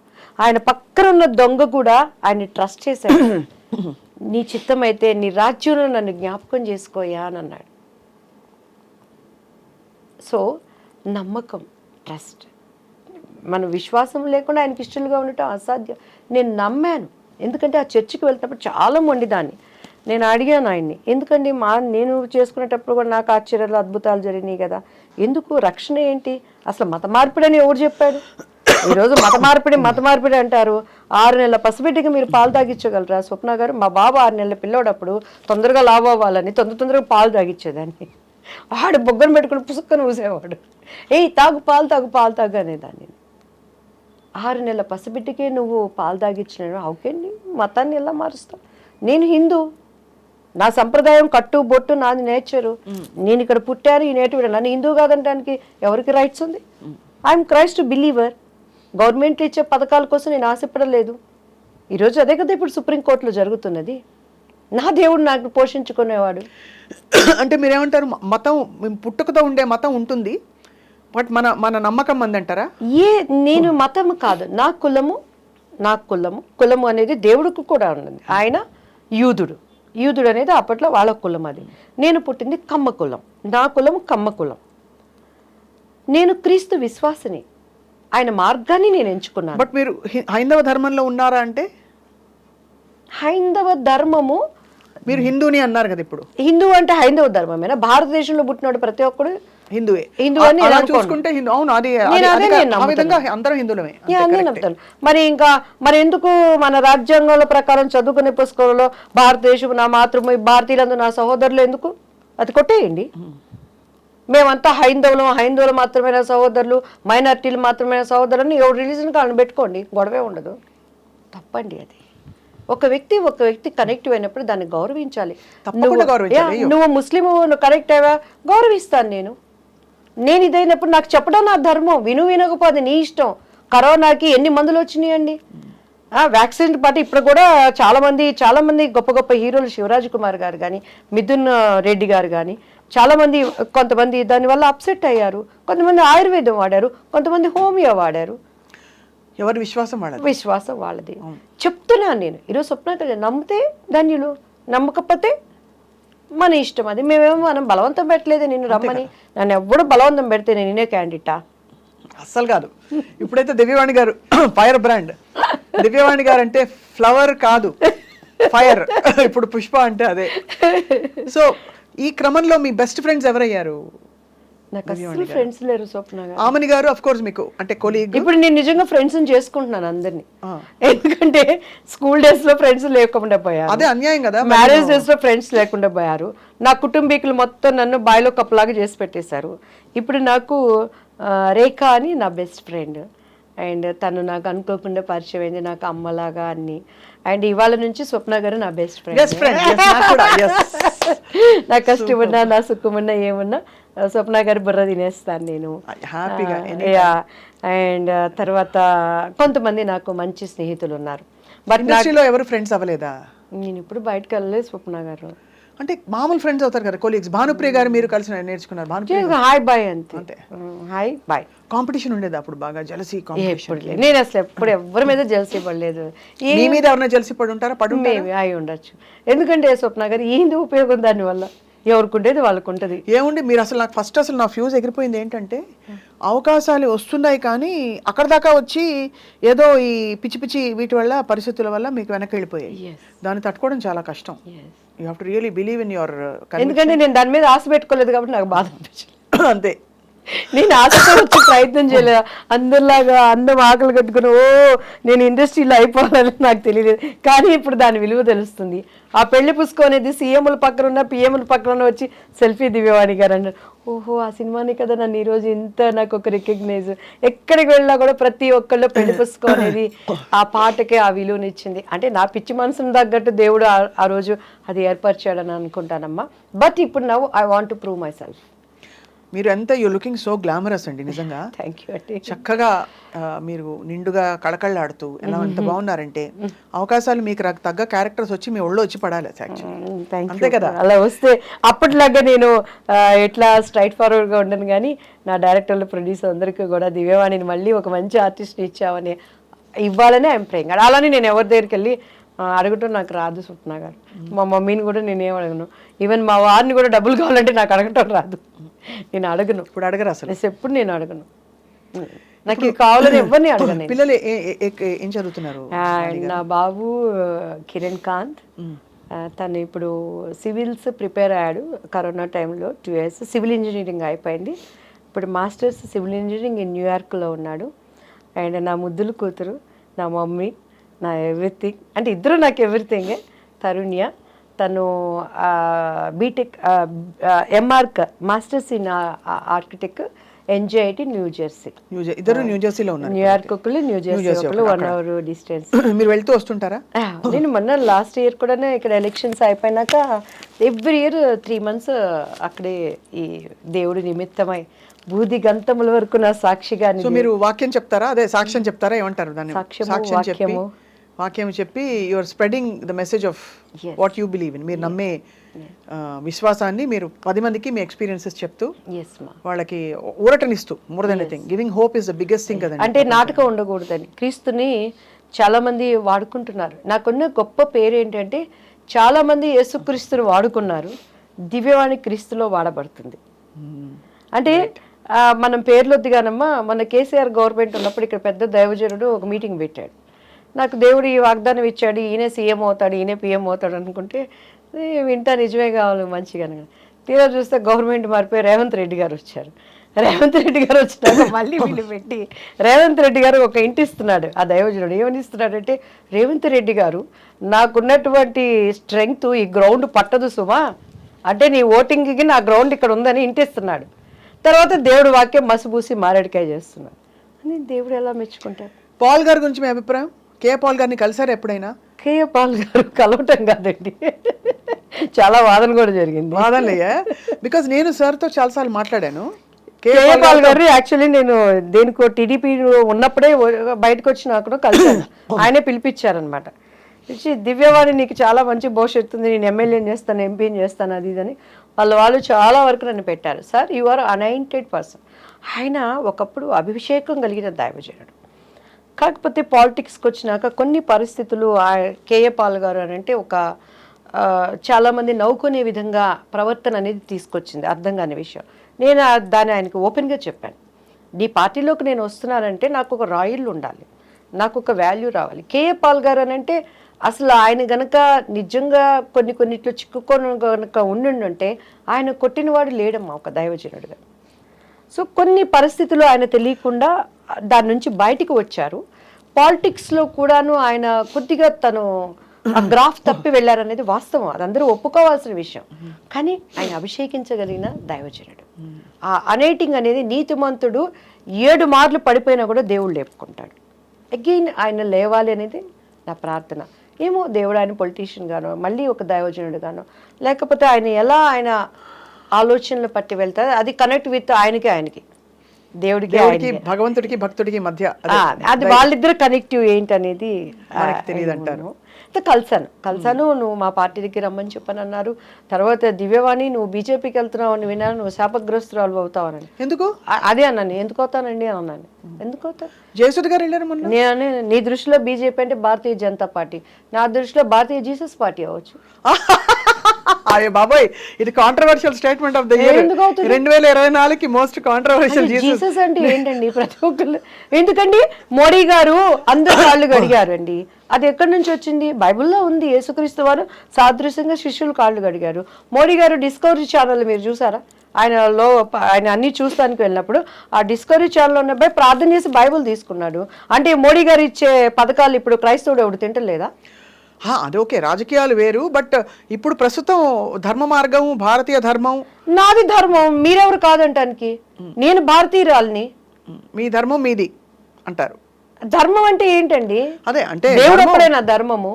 ఆయన పక్కన ఉన్న దొంగ కూడా ఆయన ట్రస్ట్ చేశాడు. నీ చిత్తమైతే నీ రాజ్యంలో నన్ను జ్ఞాపకం చేసుకోయా అని అన్నాడు. సో నమ్మకం, ట్రస్ట్, మన విశ్వాసం లేకుండా ఆయనకి ఇష్టలుగా ఉండటం అసాధ్యం. నేను నమ్మాను, ఎందుకంటే ఆ చర్చికి వెళ్తున్నప్పుడు చాలా మొండిదాన్ని. నేను అడిగాను ఆయన్ని, ఎందుకండి నేను చేసుకునేటప్పుడు కూడా నాకు ఆశ్చర్యాలు అద్భుతాలు జరిగినాయి కదా, ఎందుకు రక్షణ ఏంటి? అసలు మత మార్పిడి అని ఎవరు చెప్పాడు? ఈరోజు మత మార్పిడి అంటారు. 6 నెలల పసిబిడ్డకి మీరు పాలు తాగించగలరా స్వప్న గారు? మా బాబు 6 నెలల పిల్లోడప్పుడు తొందరగా లావు అవ్వాలని తొందరగా పాలు తాగించేదాన్ని. వాడు బొగ్గను పెట్టుకుని పుసుక్కని ఊసేవాడు. తాగు పాలు అనేదాన్ని. 6 నెలల పసిబిడ్డకే నువ్వు పాలు తాగించిన అవుకేండి, మతాన్ని ఎలా మారుస్తావు? నేను హిందూ, నా సంప్రదాయం, కట్టు బొట్టు నాది, నేచరు. నేను ఇక్కడ పుట్టాను, ఈ నేటివ్. నన్ను హిందూ కాదనడానికి ఎవరికి రైట్స్ ఉంది? I'm Christ believer. గవర్నమెంట్ ఇచ్చే పథకాల కోసం నేను ఆశపడలేదు. ఈరోజు అదే కదా ఇప్పుడు సుప్రీంకోర్టులో జరుగుతున్నది. నా దేవుడు నాకు పోషించుకునేవాడు. అంటే మీరేమంటారు, మతం పుట్టుకతో ఉండే మతం ఉంటుంది, బట్ మన నమ్మకం అందంటారా? నేను మతం కాదు, నా కులము అనేది దేవుడికి కూడా ఉన్నది. ఆయన యూదుడు అనేది అప్పట్లో వాళ్ళ కులం. అది నేను పుట్టింది కమ్మ కులం, నా కులము కమ్మ కులం. నేను క్రీస్తు విశ్వాసిని, ఆయన మార్గాన్ని నేను ఎంచుకున్నాను. బట్ మీరు హైందవ ధర్మంలో ఉన్నారా? అంటే హైందవ ధర్మము, మీరు హిందూని అన్నారు కదా, ఇప్పుడు హిందూ అంటే హైందవ ధర్మమేనా? భారతదేశంలో పుట్టినోడు ప్రతి ఒక్కడు హిందువే. హిందూ అని చూసుకుంటే అవును, అది అందరం హిందువులమే. మరి ఎందుకు మన రాజ్యాంగాల ప్రకారం చదువుకునే పుస్తకంలో భారతదేశం నా మాతృభూమి, భారతీయులందు నా సహోదరులు ఎందుకు? అది కొట్టేయండి. మేమంతా హైందవులు మాత్రమే సహోదరులు, మైనారిటీలు మాత్రమే సహోదరులు, ఎవరు రిలీజన్ కాళ్ళని పెట్టుకోండి, గొడవే ఉండదు. తప్పండి అది. ఒక వ్యక్తి కనెక్ట్ అయినప్పుడు దాన్ని గౌరవించాలి. నువ్వు ముస్లిం, నువ్వు కనెక్ట్ అయ్యా, గౌరవిస్తాను. నేను ఇదైనప్పుడు నాకు చెప్పడం నా ధర్మం. వినకపోతే నీ ఇష్టం. కరోనాకి ఎన్ని మందులు వచ్చినాయండి? వ్యాక్సిన్ పాటు ఇప్పుడు కూడా చాలా మంది గొప్ప హీరోలు, శివరాజ్ కుమార్ గారు కానీ, మిథున్ రెడ్డి గారు కానీ, కొంతమంది దానివల్ల అప్సెట్ అయ్యారు. కొంతమంది ఆయుర్వేదం వాడారు, కొంతమంది హోమియో వాడారు. ఎవరి విశ్వాసం వాళ్ళది. చెప్తున్నాను నేను ఈరోజు. స్వప్న నమ్మితే ధన్యులు, నమ్మకపోతే మన ఇష్టం. అది మనం బలవంతం పెట్టలేదు నిన్ను రమ్మని. నన్ను ఎవడు బలవంతం పెడితే నేనే క్యాండిడేటా? అస్సలు కాదు. ఇప్పుడైతే దివ్యవాణి గారు ఫైర్ బ్రాండ్. దివ్యవాణి గారు అంటే ఫ్లవర్ కాదు, ఫైర్. ఇప్పుడు పుష్ప అంటే అదే. సో ఈ క్రమంలో మీ బెస్ట్ ఫ్రెండ్స్ ఎవరయ్యారు? నాకు అసలు ఫ్రెండ్స్ లేరు స్వప్న గారు. ఆమని గారు ఆఫ్ కోర్స్ మీకు అంటే కొలీగ్. ఇప్పుడు నేను నిజంగా ఫ్రెండ్స్ చేసుకుంటున్నాను అందరినీ. ఎందుకంటే స్కూల్ డేస్ లో ఫ్రెండ్స్ లేకుండా పోయారు, అదే అన్యాయం కదా. మ్యారేజ్ డేస్ లో ఫ్రెండ్స్ లేకుండా పోయారు. నా కుటుంబీకులు మొత్తం నన్ను బాయిలో కప్పలాగా చేసి పెట్టేశారు. ఇప్పుడు నాకు రేఖ అని నా బెస్ట్ ఫ్రెండ్, అండ్ తను నాకు అనుకోకుండా పరిచయం అయింది, నాకు అమ్మలాగా అన్ని. అండ్ ఇవాళ నుంచి స్వప్న గారు నా బెస్ట్ ఫ్రెండ్. నా కష్టమున్నా, నా సుఖమున్నా, ఏమున్నా స్వప్న గారు బుర్ర తినేస్తాను నేను హ్యాపీగా. అండ్ తర్వాత కొంతమంది నాకు మంచి స్నేహితులు ఉన్నారు. బట్ ఇండస్ట్రీలో ఎవరు ఫ్రెండ్స్ అవ్వలేదా? నేను ఇప్పుడు బయటకు వెళ్ళలేదు స్వప్న గారు. అంటే మామూలు ఫ్రెండ్స్ అవుతారు కదా, కొలీగ్స్. భానుప్రియ గారు మీరు కలిసి నేర్చుకున్నారు. భానుప్రియ హాయ్ బాయ్ అంతే, హాయ్ బాయ్. కాంపిటీషన్ ఉండేది అప్పుడు బాగా, జలసీ కాంపిటీషన్. నేను అసలు ఎప్పుడు ఎవరి మీద జలసీ పడలేదు. మీ మీద ఎవరైనా జలసీ పడి ఉంటారా? అయి ఉండొచ్చు. ఎందుకంటే స్వప్న గారు ఏంది ఉపయోగం దానివల్ల? ఎవరికి ఉండేది వాళ్ళకు ఉంటుంది. ఏముండి మీరు అసలు నాకు ఫస్ట్ అసలు నా ఫ్యూజ్ ఎగిరిపోయింది ఏంటంటే, అవకాశాలు వస్తున్నాయి కానీ అక్కడ దాకా వచ్చి ఏదో ఈ పిచ్చి పిచ్చి వీటి వల్ల, పరిస్థితుల వల్ల మీకు వెనక్కి వెళ్ళిపోయాయి. దాన్ని తట్టుకోవడం చాలా కష్టం. You have to really believe in your. ఎందుకంటే నేను దాని మీద ఆశ పెట్టుకోలేదు కాబట్టి నాకు బాధ అనిపించింది. అంతే. నేను ఆశతో వచ్చి ప్రయత్నం చేయలేదు. అందరిలాగా అందం ఆకలి కట్టుకుని నేను ఇండస్ట్రీలో అయిపోవాలని నాకు తెలియలేదు. కానీ ఇప్పుడు దాని విలువ తెలుస్తుంది. ఆ పెళ్లి పుస్తకం అనేది సీఎంల పక్కన ఉన్న పిఎంల పక్కన వచ్చి సెల్ఫీ దివ్యవాణి గారు అన్నారు. ఓహో, ఆ సినిమాని కదా నన్ను ఈరోజు ఇంత నాకు ఒక రికగ్నైజ్. ఎక్కడికి వెళ్ళినా కూడా ప్రతి ఒక్కళ్ళు పెళ్లి పుస్తకం అనేది ఆ పాటకే ఆ విలువనిచ్చింది. అంటే నా పిచ్చి మనసును తగ్గట్టు దేవుడు ఆ రోజు అది ఏర్పరిచాడని అనుకుంటానమ్మా. బట్ ఇప్పుడు now I want to prove my self. మీరు ఎంత యూ లుకింగ్ సో గ్లామరస్ అండి నిజంగా. థ్యాంక్ యూ అండి. చక్కగా మీరు నిండుగా కళకళ్ళాడుతూ ఎలా ఎంత బాగున్నారంటే, అవకాశాలు మీకు తగ్గ క్యారెక్టర్స్ వచ్చి మీ ఒళ్ళో వచ్చి పడాలి. అంతే కదా. అలా వస్తే అప్పటిలాగా నేను ఎట్లా స్ట్రైట్ ఫార్వర్డ్ గా ఉండను. కానీ నా డైరెక్టర్లు, ప్రొడ్యూసర్ అందరికీ కూడా దివ్యవాణిని మళ్ళీ ఒక మంచి ఆర్టిస్ట్ ఇచ్చామని ఇవ్వాలని ఐఎమ్ ప్రేయింగ్. అలానే నేను ఎవరి దగ్గరికి వెళ్ళి అడగటం నాకు రాదు స్వప్న గారు. మా మమ్మీని కూడా నేనేం అడగను. ఈవెన్ మా వారిని కూడా డబ్బులు కావాలంటే నాకు అడగటం రాదు. నేను అడగను. ఇప్పుడు అడగరు అసలు. ఎప్పుడు నేను అడగను. నాకు కావాలని ఎవరిని అడగను. పిల్లలు ఏం చదువుతున్నారు? నా బాబు కిరణ్ కాంత్, తను ఇప్పుడు సివిల్స్ ప్రిపేర్ అయ్యాడు. కరోనా టైంలో 2 years సివిల్ ఇంజనీరింగ్ అయిపోయింది. ఇప్పుడు మాస్టర్స్ సివిల్ ఇంజనీరింగ్ న్యూయార్క్లో ఉన్నాడు. అండ్ నా ముద్దులు కూతురు, నా మమ్మీ, నా ఎవ్రీథింగ్. అంటే ఇద్దరు నాకు ఎవ్రీథింగే. తరుణ్య, తను BTech MArch masters in architect NJIT New Jersey. ఇద్దరు న్యూజెర్సీలో ఉన్నారు. న్యూయార్క్ ఒకళ్ళు, న్యూజెర్సీ ఒకళ్ళు, 1 hour డిస్టెన్స్. మీరు వెళ్తూ వస్తుంటారా? నేను మొన్న లాస్ట్ ఇయర్ కూడా ఇక్కడ ఎలక్షన్స్ అయిపోయినాక ఎవ్రీ ఇయర్ 3 months అక్కడే ఈ దేవుడి నిమిత్తమై బూది గంతముల వరకు నా సాక్షిగా. సో మీరు వాక్యం చెప్తారా? అదే సాక్ష్యం చెప్తారా? ఏమంటారు దాన్ని? సాక్ష్యం చెప్పి, వాక్యం చెప్పి you are spreading the message of what you believe in. మీరు నమ్మే విశ్వాసాన్ని మీరు 10 మందికి మీ ఎక్స్పీరియన్సెస్ చెప్తూ వాళ్ళకి ఊరటనిస్తూ, more than anything giving hope is the biggest thing కదండి. అంటే నాటకం ఉండకూడదని క్రీస్తుని చాలా మంది వాడుకుంటున్నారు. నాకున్న గొప్ప పేరు ఏంటంటే చాలా మంది యేసుక్రీస్తుని వాడుకున్నారు, దివ్యవాణి క్రీస్తులో వాడబడుతుంది. అంటే మనం పేర్లొద్దిగానమ్మా, మన కేసీఆర్ గవర్నమెంట్ ఉన్నప్పుడు ఇక్కడ పెద్ద దైవజనుడు ఒక మీటింగ్ పెట్టాడు. నాకు దేవుడు ఈ వాగ్దానం ఇచ్చాడు, ఈయన సీఎం అవుతాడు, ఈయన పిఎం అవుతాడు అనుకుంటే వింటా నిజమే కావాలి మంచిగా. తీరా చూస్తే గవర్నమెంట్ మారిపోయి రేవంత్ రెడ్డి గారు వచ్చారు. రేవంత్ రెడ్డి గారు వచ్చినాక మళ్ళీ వీళ్ళు పెట్టి రేవంత్ రెడ్డి గారు ఒక ఇంటి ఇస్తున్నాడు. ఆ దైవజనుడు ఏమని ఇస్తున్నాడంటే, రేవంత్ రెడ్డి గారు నాకున్నటువంటి స్ట్రెంగ్త్ ఈ గ్రౌండ్ పట్టదు సుమా, అంటే నీ ఓటింగ్కి నా గ్రౌండ్ ఇక్కడ ఉందని ఇంటిస్తున్నాడు. తర్వాత దేవుడు వాక్యం మసిబూసి మారేడికాయ చేస్తున్నాడు అని దేవుడు ఎలా మెచ్చుకుంటాడు? పాల్ గారి గురించి మీ అభిప్రాయం? కేఏ పాల్ గారిని కలిసారు ఎప్పుడైనా? కేఏ పాల్ గారు కలవటం కాదండి, చాలా వాదన కూడా జరిగింది. వాదనలయ్యా? బికాజ్ నేను సార్తో చాలాసార్లు మాట్లాడాను. కేఏ పాల్ గారు యాక్చువల్లీ నేను దేనికో టీడీపీ ఉన్నప్పుడే బయటకు వచ్చినా కూడా కలిసాను. ఆయనే పిలిపించారనమాట. పిలిచి దివ్యవాణి నీకు చాలా మంచి భవిష్యత్తు ఉంది, నేను ఎమ్మెల్యేని చేస్తాను, ఎంపీని చేస్తాను అది ఇదని వాళ్ళు చాలా వరకు నన్ను పెట్టారు. Sir you are anointed person. ఆయన ఒకప్పుడు అభిషేకం కలిగిన దైవజనుడు. కాకపోతే పాలిటిక్స్కి వచ్చినాక కొన్ని పరిస్థితులు కేఏ పాల్ గారు అని అంటే ఒక చాలామంది నవ్వుకునే విధంగా ప్రవర్తన అనేది తీసుకొచ్చింది, అర్థం కాని విషయం. నేను దాన్ని ఆయనకు ఓపెన్గా చెప్పాను. నీ పార్టీలోకి నేను వస్తున్నానంటే నాకు ఒక రాయల్ ఉండాలి, నాకు ఒక వాల్యూ రావాలి. కేఏ పాల్ గారు అని అంటే అసలు ఆయన గనక నిజంగా కొన్నిట్లో చిక్కుకొని గనక ఉండుంటే ఆయన కొట్టినవాడు లేడమ్మా ఒక దైవజనుడుగా. సో కొన్ని పరిస్థితులు ఆయన తెలియకుండా దాని నుంచి బయటికి వచ్చారు. పాలిటిక్స్లో కూడాను ఆయన కొద్దిగా తను ఆ గ్రాఫ్ తప్పి వెళ్ళారనేది వాస్తవం, అది అందరూ ఒప్పుకోవాల్సిన విషయం. కానీ ఆయన అభిషేకించగలిగిన దైవజనుడు. ఆ అనేటింగ్ అనేది నీతిమంతుడు 7 మార్లు పడిపోయినా కూడా దేవుడు లేపుకుంటాడు. అగైన్ ఆయన లేవాలి అనేది నా ప్రార్థన. ఏమో దేవుడు ఆయన పొలిటీషియన్ గానో, మళ్ళీ ఒక దైవజనుడు గానో, లేకపోతే ఆయన ఎలా ఆయన ఆలోచనలు పట్టి వెళ్తారు, అది కనెక్ట్ విత్ ఆయనకి దేవుడికి భగవంతుడికి భక్తుడికి మధ్య అది వాళ్ళిద్దరు కనెక్టివ్ ఏంటనేది మనకి తెలియదు అంటారు. కలిసాను నువ్వు మా పార్టీకి రమ్మని చెప్పని అన్నారు. తర్వాత దివ్యవాణి నువ్వు బీజేపీకి వెళ్తున్నావు అని విన్నాను, నువ్వు శాపగ్రస్తురాలు అవుతావని. ఎందుకు అదే అన్నాను, ఎందుకు అవుతానండి అని అన్నాను. ఎందుకు అవుతాను? జయసుధ గారు వెళ్ళారు మొన్న. నేను నీ దృష్టిలో బీజేపీ అంటే భారతీయ జనతా పార్టీ, నా దృష్టిలో భారతీయ జీసస్ పార్టీ అవ్వచ్చు. అరే బాబాయ్, ఇది controversial statement of the year. 2024కి మోస్ట్ కాంట్రవర్షియల్ జీసస్ అంటే ఏంటండి ప్రతి ఒక్కళ్ళు. ఎందుకండి మోడీ గారు అందరు కాళ్ళు గడిగారు అండి, అది ఎక్కడి నుంచి వచ్చింది? బైబిల్లో ఉంది. యేసుక్రీస్తు వారు సాదృశ్యంగా శిష్యులు కాళ్ళు గడిగారు. మోడీ గారు డిస్కవరీ ఛానల్ మీరు చూసారా? ఆయన అన్ని చూస్తానికి వెళ్ళినప్పుడు ఆ డిస్కవరీ ఛానల్ ఉన్న అబ్బాయి ప్రార్థన చేసి బైబుల్ తీసుకున్నాడు. అంటే మోడీ గారు ఇచ్చే పథకాలు ఇప్పుడు క్రైస్తవుడు ఎవడు తింటలేదా? అది ఓకే, రాజకీయాలు వేరు. బట్ ఇప్పుడు ప్రస్తుతం ధర్మ మార్గం, భారతీయ ధర్మం. నాది ధర్మం, మీరెవరు కాదంటానికి? నేను భారతీయురాల్ని. మీ ధర్మం మీది అంటారు. ధర్మం అంటే ఏంటండి? అదే అంటే దేవుడు ఎప్పుడైనా ధర్మము.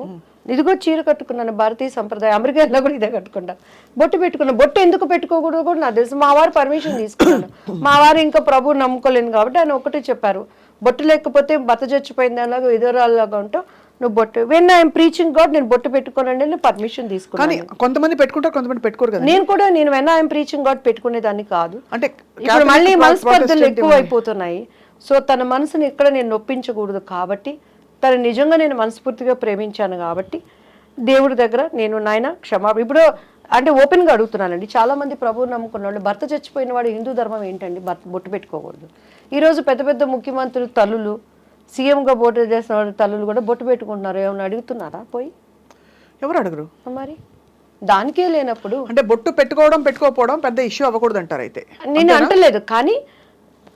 ఇదిగో చీర కట్టుకున్నాను, భారతీయ సంప్రదాయం. అమెరికాలో కూడా ఇదే కట్టుకుంటా. బొట్టు పెట్టుకున్నా. బొట్టు ఎందుకు పెట్టుకోకూడదు కూడా నాకు తెలుసు. మా వారు పర్మిషన్ తీసుకున్నాను. మా వారు ఇంకా ప్రభువు నమ్ముకోలేను కాబట్టి ఆయన ఒకటే చెప్పారు, బొట్టు లేకపోతే బత చచ్చిపోయింది అలాగా ఎదురాలాగా ఉంటావు నువ్వు బొట్టు. వెన్ ఐఎమ్ ప్రీచింగ్ గాడ్ నేను బొట్టు పెట్టుకోనండి, నేను పర్మిషన్ తీసుకున్నాను. కొంతమంది పెట్టుకుంటారు, కొంతమంది పెట్టుకోరు కదా. నేను వెన్ ఐఎమ్ ప్రీచింగ్ గాడ్ పెట్టుకునేదాన్ని కాదు. అంటే ఇప్పుడు మళ్ళీ మనస్పర్ధలు ఎక్కువ అయిపోతున్నాయి. సో తన మనసుని ఎక్కడ నేను నొప్పించకూడదు కాబట్టి, తను నిజంగా నేను మనస్ఫూర్తిగా ప్రేమించాను కాబట్టి దేవుడి దగ్గర నేను నాయన ఇప్పుడు అంటే ఓపెన్గా అడుగుతున్నానండి. చాలా మంది ప్రభువు నమ్ముకున్న వాళ్ళు భర్త చచ్చిపోయిన వాడు హిందూ ధర్మం ఏంటండి బొట్టు పెట్టుకోకూడదు. ఈరోజు పెద్ద పెద్ద ముఖ్యమంత్రులు తల్లులు, సీఎంగా పోటీ చేసిన వాళ్ళు తల్లులు కూడా బొట్టు పెట్టుకుంటున్నారు. ఏమైనా అడుగుతున్నారా? పోయి ఎవరు అడుగురు మరి? దానికే లేనప్పుడు అంటే బొట్టు పెట్టుకోవడం పెట్టుకోకపోవడం పెద్ద ఇష్యూ అవ్వకూడదు అంటారు. అయితే నేను అంటలేదు, కానీ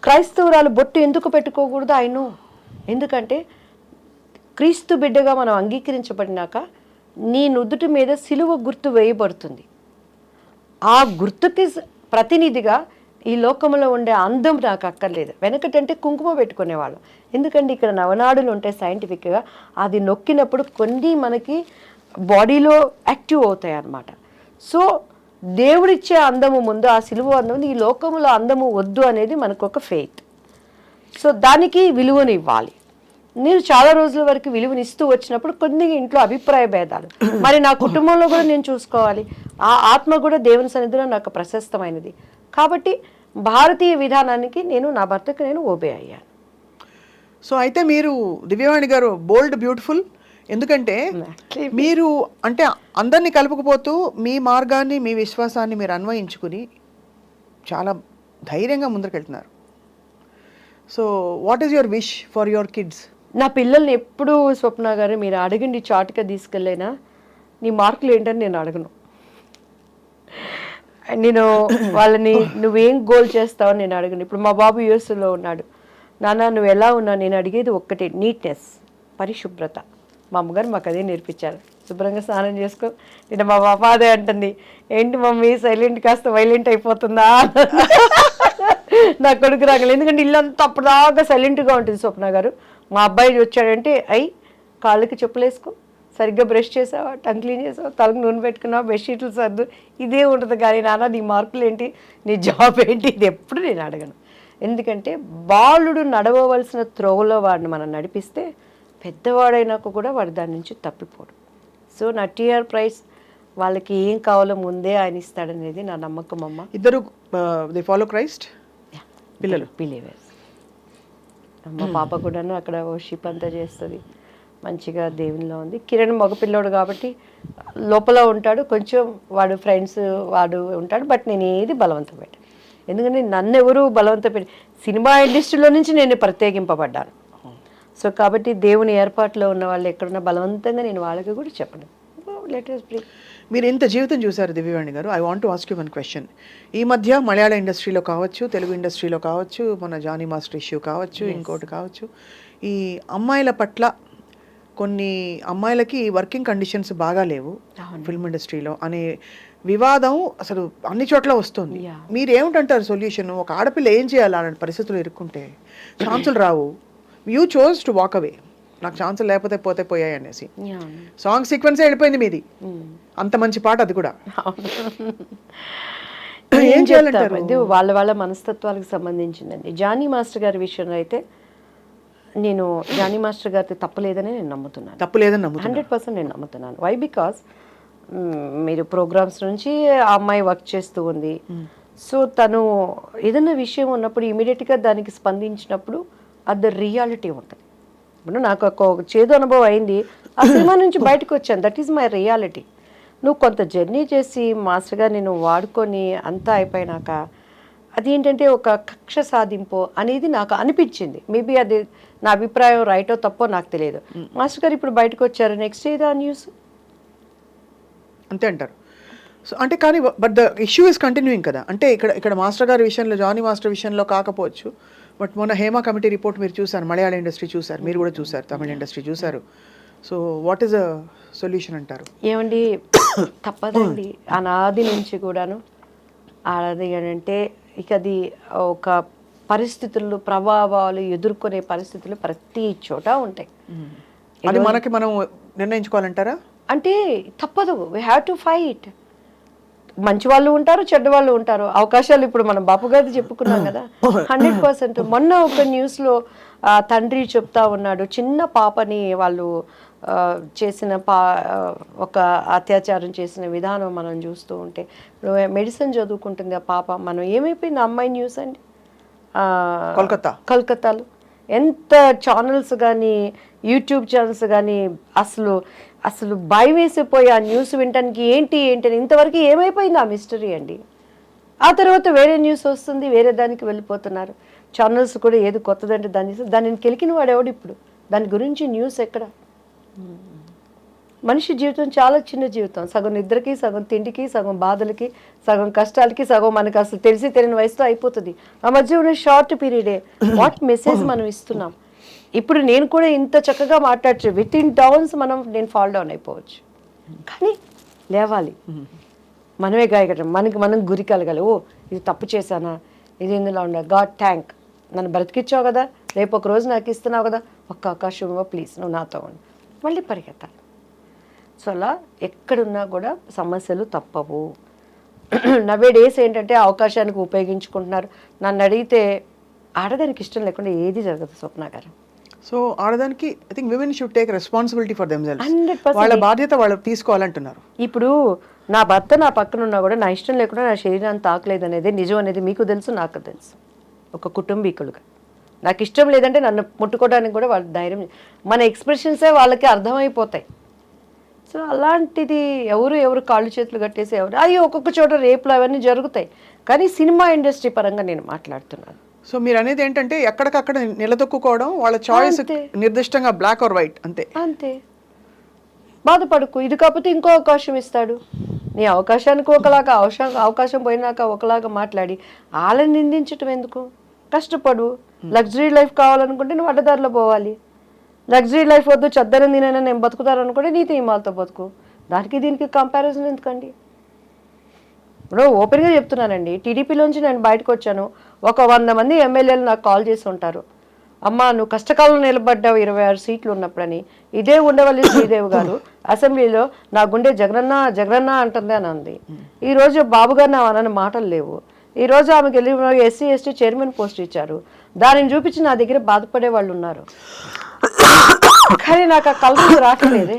క్రైస్తవురాలు బొట్టు ఎందుకు పెట్టుకోకూడదు ఆయన? ఎందుకంటే క్రీస్తు బిడ్డగా మనం అంగీకరించబడినాక నీ నుదుటి మీద సిలువ గుర్తు వేయబడుతుంది. ఆ గుర్తుకి ప్రతినిధిగా ఈ లోకంలో ఉండే అందం నాకు అక్కర్లేదు. వెనకటంటే కుంకుమ పెట్టుకునేవాళ్ళు. ఎందుకంటే ఇక్కడ నవనాడులు ఉంటాయి సైంటిఫిక్గా, అది నొక్కినప్పుడు కొన్ని మనకి బాడీలో యాక్టివ్ అవుతాయి అన్నమాట. సో దేవుడిచ్చే అందము ముందు ఆ సిలువ అందం, ఈ లోకంలో అందము వద్దు అనేది మనకు ఒక ఫెయిత్. సో దానికి విలువను ఇవ్వాలి. నేను చాలా రోజుల వరకు విలువనిస్తూ వచ్చినప్పుడు కొన్ని ఇంట్లో అభిప్రాయ భేదాలు, మరి నా కుటుంబంలో కూడా నేను చూసుకోవాలి. ఆ ఆత్మ కూడా దేవుని సన్నిధిలో నాకు ప్రశస్తమైనది కాబట్టి భారతీయ విధానానికి నేను నా భర్తకు నేను ఓబే అయ్యాను. సో అయితే మీరు దివ్యవాణి గారు బోల్డ్ బ్యూటిఫుల్. ఎందుకంటే మీరు అంటే అందరినీ కలుపుకుపోతూ మీ మార్గాన్ని, మీ విశ్వాసాన్ని మీరు అన్వయించుకుని చాలా ధైర్యంగా ముందుకెళ్తున్నారు. So what is your wish for your kids? నా పిల్లల్ని ఎప్పుడూ స్వప్న గారు మీరు అడగండి, చాటుగా తీసుకెళ్ళైనా నీ మార్కులు ఏంటని నేను అడగను. నేను వాళ్ళని నువ్వేం గోల్ చేస్తావని నేను అడగను. ఇప్పుడు మా బాబు యూఎస్లో ఉన్నాడు. నాన్న నువ్వు ఎలా ఉన్నావు? నేను అడిగేది ఒక్కటే, నీట్నెస్, పరిశుభ్రత. మా అమ్మగారు మాకు అదే నేర్పించారు. శుభ్రంగా స్నానం చేసుకో. నేను మా పాప అదే అంటుంది, ఏంటి మమ్మీ సైలెంట్ కాస్త వైలెంట్ అయిపోతుందా? నా కొడుకు రాగలేదు, ఎందుకంటే ఇల్లంతా అప్పటిదాకా సైలెంట్గా ఉంటుంది. స్వప్న గారు మా అబ్బాయి వచ్చాడంటే కాళ్ళకి చెప్పులేసుకో, సరిగ్గా బ్రష్ చేసావా, టంగ్ క్లీన్ చేసావా, తలకు నూనె పెట్టుకున్నావా, బెడ్షీట్లు సర్దు, ఇదే ఉంటుంది. కానీ నాన్న నీ మార్కులు ఏంటి, నీ జాబ్ ఏంటి, ఇది ఎప్పుడు నేను అడగను. ఎందుకంటే బాలుడు నడవవలసిన త్రోవలో వాడిని మనం నడిపిస్తే పెద్దవాడైనాక కూడా వాడు దాని నుంచి తప్పిపోడు. సో నా టీఆర్ ప్రైస్ వాళ్ళకి ఏం కావాలో ముందే ఆయన ఇస్తాడనేది నా నమ్మకం. అమ్మ ఇద్దరు దే ఫాలో క్రైస్ట్ పిల్లలు, బిలీవర్స్. మా పాప కూడాను అక్కడ వర్షిప్ అంతా చేస్తుంది, మంచిగా దేవునిలో ఉంది. కిరణ్ మగపిల్లోడు కాబట్టి లోపల ఉంటాడు, కొంచెం వాడు ఫ్రెండ్స్ వాడు ఉంటాడు. బట్ నేను ఏది బలవంతం పెట్టాను, ఎందుకంటే నన్ను ఎవరు బలవంతం పెట్టి సినిమా ఇండస్ట్రీలో నుంచి నేను ప్రత్యేకింపబడ్డాను. సో కాబట్టి దేవుని ఏర్పాటులో ఉన్న వాళ్ళు ఎక్కడున్నా బలవంతంగా నేను వాళ్ళకి కూడా చెప్పను. Let us pray. మీరు ఇంత జీవితం చూశారు దివ్యవాణి garu. I want to ask you one question. ఈ మధ్య మలయాళ ఇండస్ట్రీలో కావచ్చు, తెలుగు ఇండస్ట్రీలో కావచ్చు, మన జానీ మాస్టర్ ఇష్యూ కావచ్చు, ఇంకోటి కావచ్చు, ఈ అమ్మాయిల పట్ల కొన్ని అమ్మాయిలకి వర్కింగ్ కండిషన్స్ బాగా లేవు ఫిల్మ్ ఇండస్ట్రీలో అనే వివాదం అసలు అన్ని చోట్ల వస్తుంది. మీరు ఏమిటంటారు సొల్యూషన్? ఒక ఆడపిల్ల ఏం చేయాలి అలాంటి పరిస్థితులు ఇరుక్కుంటే? ఛాన్సులు రావు, you chose to walk away, నాకు ఛాన్సులు లేకపోతే పోతే పోయాయి అనేసి. సాంగ్ సీక్వెన్సే వెళ్ళిపోయింది మీది, అంత మంచి పాట అది కూడా. ఏం చేయాలంటారు? ఇది వాళ్ళ వాళ్ళ మనస్తత్వాలకు సంబంధించిందండి. జానీ మాస్టర్ గారి విషయంలో అయితే నేను జానీ మాస్టర్ గారితో తప్పలేదని నేను నమ్ముతున్నాను. తప్పులేదని నమ్ముతున్నాను. 100% నేను నమ్ముతున్నాను. వై బికాస్ మీరు ప్రోగ్రామ్స్ నుంచి ఆ అమ్మాయి వర్క్ చేస్తూ ఉంది. సో తను ఏదైనా విషయం ఉన్నప్పుడు ఇమీడియట్గా దానికి స్పందించినప్పుడు అది రియాలిటీ ఉంటుంది. ఇప్పుడు నాకు ఒక చేదు అనుభవం అయింది, ఆ సినిమా నుంచి బయటకు వచ్చాను. That is my reality. నువ్వు కొంత జర్నీ చేసి మాస్టర్గా నేను వాడుకొని అంతా అయిపోయినాక అది ఏంటంటే ఒక కక్ష సాధింపు అనేది నాకు అనిపించింది. మేబీ అది నా అభిప్రాయం రైటో తప్పో నాకు తెలియదు. మాస్టర్ గారు ఇప్పుడు బయటకు వచ్చారు, నెక్స్ట్ ఏదో న్యూస్ అంతే అంటారు. సో అంటే కానీ but the issue is continuing కదా. అంటే ఇక్కడ మాస్టర్ గారి విషయంలో, జానీ మాస్టర్ విషయంలో కాకపోవచ్చు, బట్ మొన్న హేమా కమిటీ రిపోర్ట్ మీరు చూసారు, మలయాళ ఇండస్ట్రీ చూసారు, మీరు కూడా చూసారు, తమిళ ఇండస్ట్రీ చూసారు. So what is the solution అంటారు? ఏమండి, తప్పదండి. అనాది నుంచి కూడాను ఆడది అంటే ఇక అది ఒక పరిస్థితులు, ప్రభావాలు ఎదుర్కొనే పరిస్థితులు ప్రతి చోట ఉంటాయి. అది మనకి మనం నిర్ణయించుకోవాలంటారా? అంటే తప్పదు, వీ హ్యావ్ టు ఫైట్. మంచి వాళ్ళు ఉంటారు, చెడ్డ వాళ్ళు ఉంటారు. అవకాశాలు ఇప్పుడు మనం బాపు గారిది చెప్పుకున్నాం కదా, 100%. మొన్న ఒక న్యూస్లో తండ్రి చెప్తా ఉన్నాడు, చిన్న పాపని వాళ్ళు చేసిన ఒక అత్యాచారం చేసిన విధానం మనం చూస్తూ ఉంటే, మెడిసిన్ చదువుకుంటుంది ఆ పాప. మనం ఏమైపోయింది అమ్మాయి న్యూస్ అండి, కోల్కతాలో ఎంత ఛానల్స్ కానీ యూట్యూబ్ ఛానల్స్ కానీ అసలు భయం వేసిపోయి ఆ న్యూస్ వినటానికి ఏంటి అని ఇంతవరకు ఏమైపోయింది ఆ మిస్టరీ అండి. ఆ తర్వాత వేరే న్యూస్ వస్తుంది, వేరే దానికి వెళ్ళిపోతున్నారు. ఛానల్స్ కూడా ఏది కొత్తదంటే దానిని కెలికిన వాడు ఎవడు ఇప్పుడు? దాని గురించి న్యూస్ ఎక్కడ? మనిషి జీవితం చాలా చిన్న జీవితం. సగం నిద్రకి, సగం తిండికి, సగం బాధలకి, సగం కష్టాలకి, సగం మనకు అసలు తెలిసి తెలియని వయసులో అయిపోతుంది. ఆ మధ్య ఉన్న షార్ట్ పీరియడే వాట్ మెసేజ్ మనం ఇస్తున్నాం. ఇప్పుడు నేను కూడా ఇంత చక్కగా మాట్లాడచ్చు, విత్ ఇన్ డౌన్స్ నేను ఫాల్ డౌన్ అయిపోవచ్చు. కానీ లేవాలి, మనమే గాయగలం, మనం గురి కలగాలి. ఓ ఇది తప్పు చేశానా, ఇది ఇందులో ఉండాలి, గాడ్ థ్యాంక్, నన్ను బ్రతికిచ్చావు కదా, రేపు ఒక రోజు నాకు ఇస్తున్నావు కదా, ఒక్క అవకాశం ప్లీజ్ నువ్వు నాతో ఉండి మళ్ళీ పరిగెత్తాలి. సో అలా ఎక్కడున్నా కూడా సమస్యలు తప్పవు. నవే డేస్ ఏంటంటే అవకాశానికి ఉపయోగించుకుంటున్నారు. నన్ను అడిగితే ఆడదానికి ఇష్టం లేకుండా ఏది జరగదు స్వప్న గారు. సో ఆడదానికి I think women should take responsibility for themselves. 100% వాళ్ళ బాధ్యత వాళ్ళు తీసుకోవాలంటున్నారు. ఇప్పుడు నా భర్త నా పక్కన ఉన్నా కూడా నా ఇష్టం లేకుండా నా శరీరాన్ని తాకలేదు అనేది నిజం అనేది మీకు తెలుసు, నాకు తెలుసు. ఒక కుటుంబీకులుగా నాకు ఇష్టం లేదంటే నన్ను ముట్టుకోవడానికి కూడా వాళ్ళ ధైర్యం, మన ఎక్స్ప్రెషన్సే వాళ్ళకి అర్థమైపోతాయి. సో అలాంటిది ఎవరు కాళ్ళు చేతులు కట్టేసి అయ్యో ఒక్కొక్క చోట రేపులు అవన్నీ జరుగుతాయి. కానీ సినిమా ఇండస్ట్రీ పరంగా నేను మాట్లాడుతున్నాను. సో మీరు అనేది ఏంటంటే ఎక్కడికక్కడ నిలదొక్కుకోవడం, వాళ్ళ చాయిస్ నిర్దిష్టంగా బ్లాక్ ఆర్ వైట్ అంతే. బాధపడుకు, ఇది కాకపోతే ఇంకో అవకాశం ఇస్తాడు. నీ అవకాశానికి ఒకలాగా, అవకాశం పోయినాక ఒకలాగా మాట్లాడి వాళ్ళని నిందించటం ఎందుకు? కష్టపడు. లగ్జరీ లైఫ్ కావాలనుకుంటే నువ్వు అడ్డదారిలో పోవాలి. లగ్జరీ లైఫ్ వద్దు, చద్దరం తినైనా నేను బతుకుతారనుకుంటే నీతి నియమాలతో బతుకు. దానికి దీనికి కంపారిజన్ ఎందుకండి? ఇప్పుడు ఓపెన్గా చెప్తున్నానండి, టీడీపీలోంచి నేను బయటకు వచ్చాను, ఒక 100 మంది ఎమ్మెల్యేలు నాకు కాల్ చేసి ఉంటారు, అమ్మ నువ్వు కష్టకాలంలో నిలబడ్డావు 26 సీట్లు ఉన్నప్పుడని. ఇదే ఉండవల్లి శ్రీదేవి గారు అసెంబ్లీలో నా గుండె జగనన్న అంటుంది అని అంది. ఈరోజు బాబు గారు నా అనని మాటలు లేవు. ఈరోజు ఆమెకి వెళ్ళి ఎస్సీ ఎస్టీ చైర్మన్ పోస్ట్ ఇచ్చారు, దానిని చూపించి నా దగ్గర బాధపడే వాళ్ళు ఉన్నారు. కానీ నాకు ఆ కలర్ రావట్లేదే.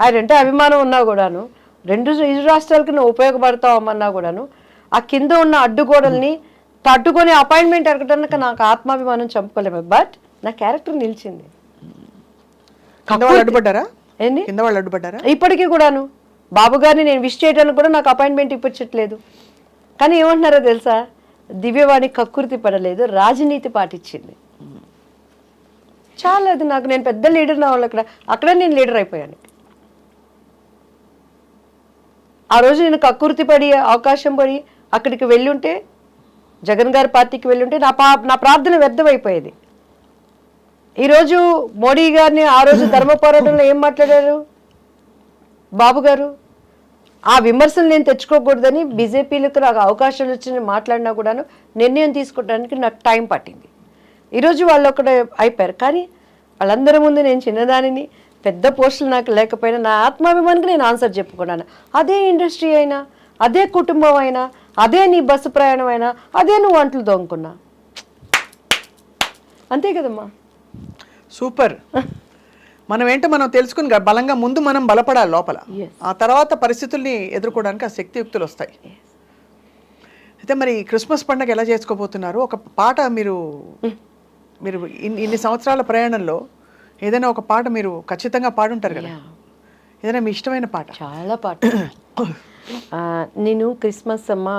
ఆయనంటే అభిమానం ఉన్నా కూడాను, ఇరు రాష్ట్రాలకి నువ్వు ఉపయోగపడతావు అమ్మన్నా కూడాను, ఆ కింద ఉన్న అడ్డుగోడల్ని తట్టుకొని అపాయింట్మెంట్ ఎరగడానికి నాకు ఆత్మాభిమానం చంపుకోలేము. బట్ నా క్యారెక్టర్ నిలిచింది. ఇప్పటికీ కూడాను బాబు గారిని నేను విష్ చేయడానికి కూడా నాకు అపాయింట్మెంట్ ఇప్పించట్లేదు. కానీ ఏమంటున్నారో తెలుసా, దివ్యవాణి కక్కుర్తి పడలేదు, రాజనీతి పాటించింది. చాలా అది నాకు, నేను పెద్ద లీడర్ నా వాళ్ళు అక్కడ నేను లీడర్ అయిపోయాను. ఆ రోజు నేను కక్కుర్తి పడి అవకాశం పడి అక్కడికి వెళ్ళుంటే, జగన్ గారి పార్టీకి వెళ్ళుంటే నా ప్రార్థన వ్యర్థమైపోయేది. ఈరోజు మోడీ గారిని ఆ రోజు ధర్మ పోరాటంలో ఏం మాట్లాడారు బాబు గారు? ఆ విమర్శలు నేను తెచ్చుకోకూడదని బీజేపీలకు నాకు అవకాశాలు వచ్చి మాట్లాడినా కూడాను నిర్ణయం తీసుకోవడానికి నాకు టైం పట్టింది. ఈరోజు వాళ్ళు ఒకటే అయిపోయారు. కానీ వాళ్ళందరి ముందు నేను చిన్నదానిని, పెద్ద పోస్టులు నాకు లేకపోయినా నా ఆత్మాభిమానికి నేను ఆన్సర్ చెప్పుకున్నాను. అదే ఇండస్ట్రీ అయినా, అదే కుటుంబం అయినా, అదే నీ బస్సు ప్రయాణం అయినా, అదే నువ్వు అంట్లు తోముకున్నా, అంతే కదమ్మా. సూపర్. మనం ఏంటో మనం తెలుసుకుని బలంగా ముందు మనం బలపడాలి లోపల, ఆ తర్వాత పరిస్థితుల్ని ఎదుర్కోవడానికి ఆ శక్తియుక్తులు వస్తాయి. అయితే మరి క్రిస్మస్ పండుగ ఎలా చేసుకోబోతున్నారు? ఒక పాట మీరు ఇన్ని సంవత్సరాల ప్రయాణంలో ఏదైనా ఒక పాట మీరు ఖచ్చితంగా పాడుంటారు కదా, ఏదైనా మీ ఇష్టమైన పాట? చాలా పాట. నేను క్రిస్మస్ అమ్మ,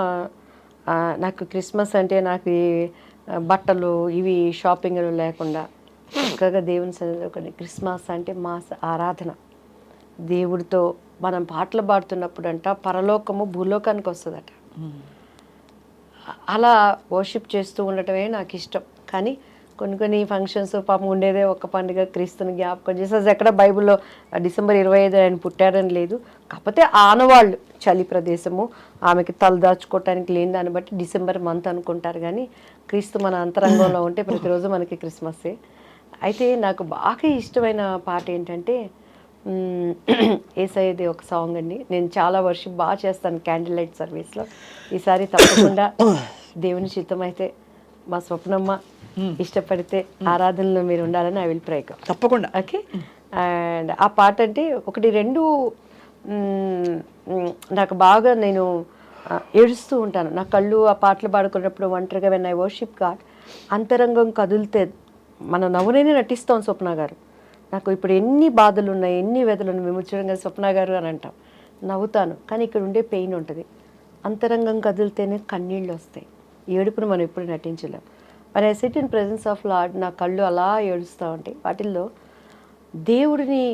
నాకు క్రిస్మస్ అంటే నాకు ఈ బట్టలు ఇవి షాపింగ్లు లేకుండా చక్కగా దేవుని సన్నిధిలో కొన్ని, క్రిస్మస్ అంటే మా ఆరాధన దేవుడితో మనం పాటలు పాడుతున్నప్పుడు అంట పరలోకము భూలోకానికి వస్తుందట. అలా వర్షిప్ చేస్తూ ఉండటమే నాకు ఇష్టం. కానీ కొన్ని ఫంక్షన్స్ పాపం ఉండేదే ఒక పండుగ, క్రీస్తుని జ్ఞాపకం చేసి, అది ఎక్కడ బైబిల్లో డిసెంబర్ 25 ఆయన పుట్టారని లేదు. కాకపోతే ఆనవాళ్ళు చలి ప్రదేశము, ఆమెకి తలదాచుకోవటానికి లేని దాన్ని బట్టి డిసెంబర్ మంత్ అనుకుంటారు. కానీ క్రీస్తు మన అంతరంగంలో ఉంటే ప్రతిరోజు మనకి క్రిస్మస్సే. అయితే నాకు బాగా ఇష్టమైన పాట ఏంటంటే యేసయ్యది ఒక సాంగ్ అండి. నేను చాలా వర్షిప్ బాగా చేస్తాను క్యాండిల్ లైట్ సర్వీస్లో. ఈసారి తప్పకుండా దేవుని చిత్తం అయితే మా స్వప్నమ్మ ఇష్టపడితే ఆరాధనలో మీరు ఉండాలని ఐ విల్ ప్రే. తప్పకుండా. ఓకే. అండ్ ఆ పాట అంటే ఒకటి రెండు నాకు బాగా, నేను ఏడుస్తూ ఉంటాను. నా కళ్ళు ఆ పాటలు పాడుకున్నప్పుడు ఒంటరిగా వెన్ ఐ వర్షిప్ గాడ్, అంతరంగం కదిలితే మన నవ్వునే నటిస్తాం స్వప్న గారు. నాకు ఇప్పుడు ఎన్ని బాధలు ఉన్నాయి, ఎన్ని వ్యధలు ఉన్నాయి, విముచడంగా స్వప్న గారు అని అంటాం, నవ్వుతాను. కానీ ఇక్కడ ఉండే పెయిన్ ఉంటుంది. అంతరంగం కదిలితేనే కన్నీళ్ళు వస్తాయి. ఏడుపును మనం ఎప్పుడు నటించలేం. మరి I SIT in presence of lord, నా కళ్ళు అలా ఏడుస్తూ ఉంటాయి. వాటిల్లో దేవుడిని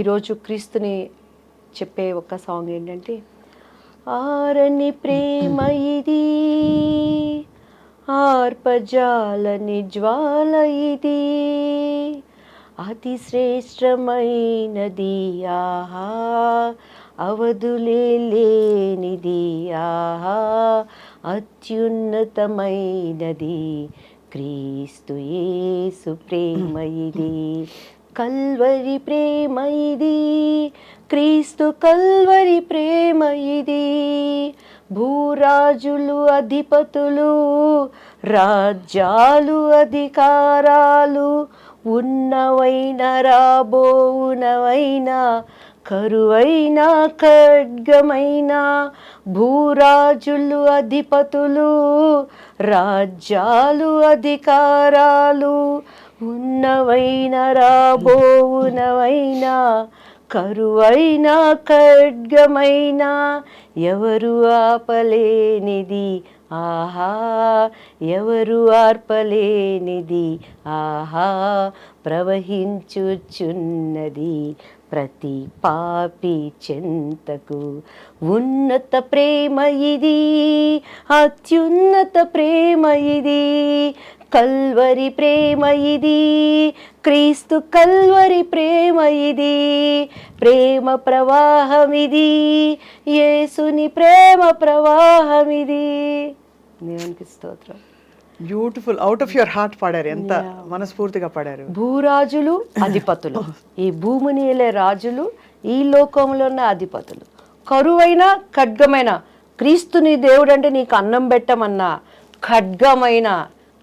ఈరోజు క్రీస్తుని చెప్పే ఒక సాంగ్ ఏంటంటే, ఆరని ప్రేమ ఇది, ఆర్పజాలని జ్వాల ఇది, అతి శ్రేష్టమైనది ఆహా, అవధులే లేనిది ఆహా, అత్యున్నతమైనది క్రీస్తు యేసు ప్రేమ ఇది, కల్వరి ప్రేమ ఇది, క్రీస్తు కల్వరి ప్రేమ ఇది, భూరాజులు అధిపతులు రాజ్యాలు అధికారాలు ఉన్నవైన రాబోవునవైన కరువైన ఖడ్గమైన, భూరాజులు అధిపతులు రాజ్యాలు అధికారాలు ఉన్నవైన రాబోవునవైన కరువైన ఖడ్గమైన, ఎవరు ఆపలేనిది ఆహా, ఎవరు ఆర్పలేనిది ఆహా, ప్రవహించుచున్నది ప్రతి పాపి చెంతకు, ఉన్నత ప్రేమ ఇది, అత్యున్నత ప్రేమ ఇది, కల్వరి ప్రేమ ఇది, క్రీస్తు కల్వరి ప్రేమ ఇది, ప్రేమ ప్రవాహం ఇది, యేసుని ప్రేమ ప్రవాహం ఇది. దేవునికి స్తోత్రం. Beautiful. Out of your heart పాడారు, ఎంత మనస్ఫూర్తిగా పాడారు. భూరాజులు అధిపతులు, ఈ భూమిని ఏలే రాజులు, ఈ లోకంలో ఉన్న అధిపతులు, కరువైన ఖడ్గమైన, క్రీస్తుని దేవుడు అంటే నీకు అన్నం పెట్టమన్నా, ఖడ్గమైన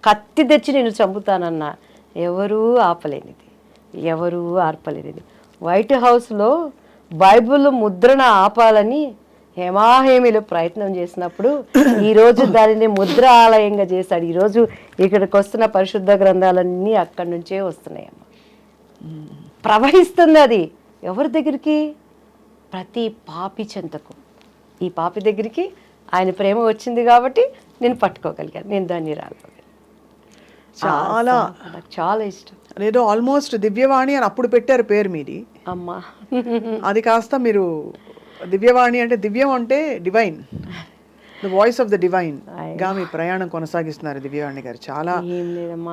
కత్తి తెచ్చి నేను చంపుతానన్నా, ఎవరూ ఆపలేనిది, ఎవరూ ఆర్పలేనిది. వైట్ హౌస్లో బైబిల్ ముద్రణ ఆపాలని హేమాహేమిలో ప్రయత్నం చేసినప్పుడు ఈరోజు దానిని ముద్ర ఆలయంగా చేశాడు. ఈరోజు ఇక్కడికి వస్తున్న పరిశుద్ధ గ్రంథాలన్నీ అక్కడి నుంచే వస్తున్నాయమ్మ. ప్రవహిస్తుంది అది ఎవరి దగ్గరికి? ప్రతి పాపి చెంతకు. ఈ పాపి దగ్గరికి ఆయన ప్రేమ వచ్చింది కాబట్టి నేను పట్టుకోగలిగాను, నేను దాన్ని రాగలిగాను. చాలా నాకు చాలా ఇష్టం. ఏదో ఆల్మోస్ట్ దివ్యవాణి అని అప్పుడు పెట్టారు పేరు మీది అమ్మా. అది కాస్త మీరు దివ్యవాణి అంటే, దివ్యం అంటే divine, the voice of the divine గా మీ ప్రయాణం కొనసాగిస్తున్నారు దివ్యవాణి గారు. చాలా.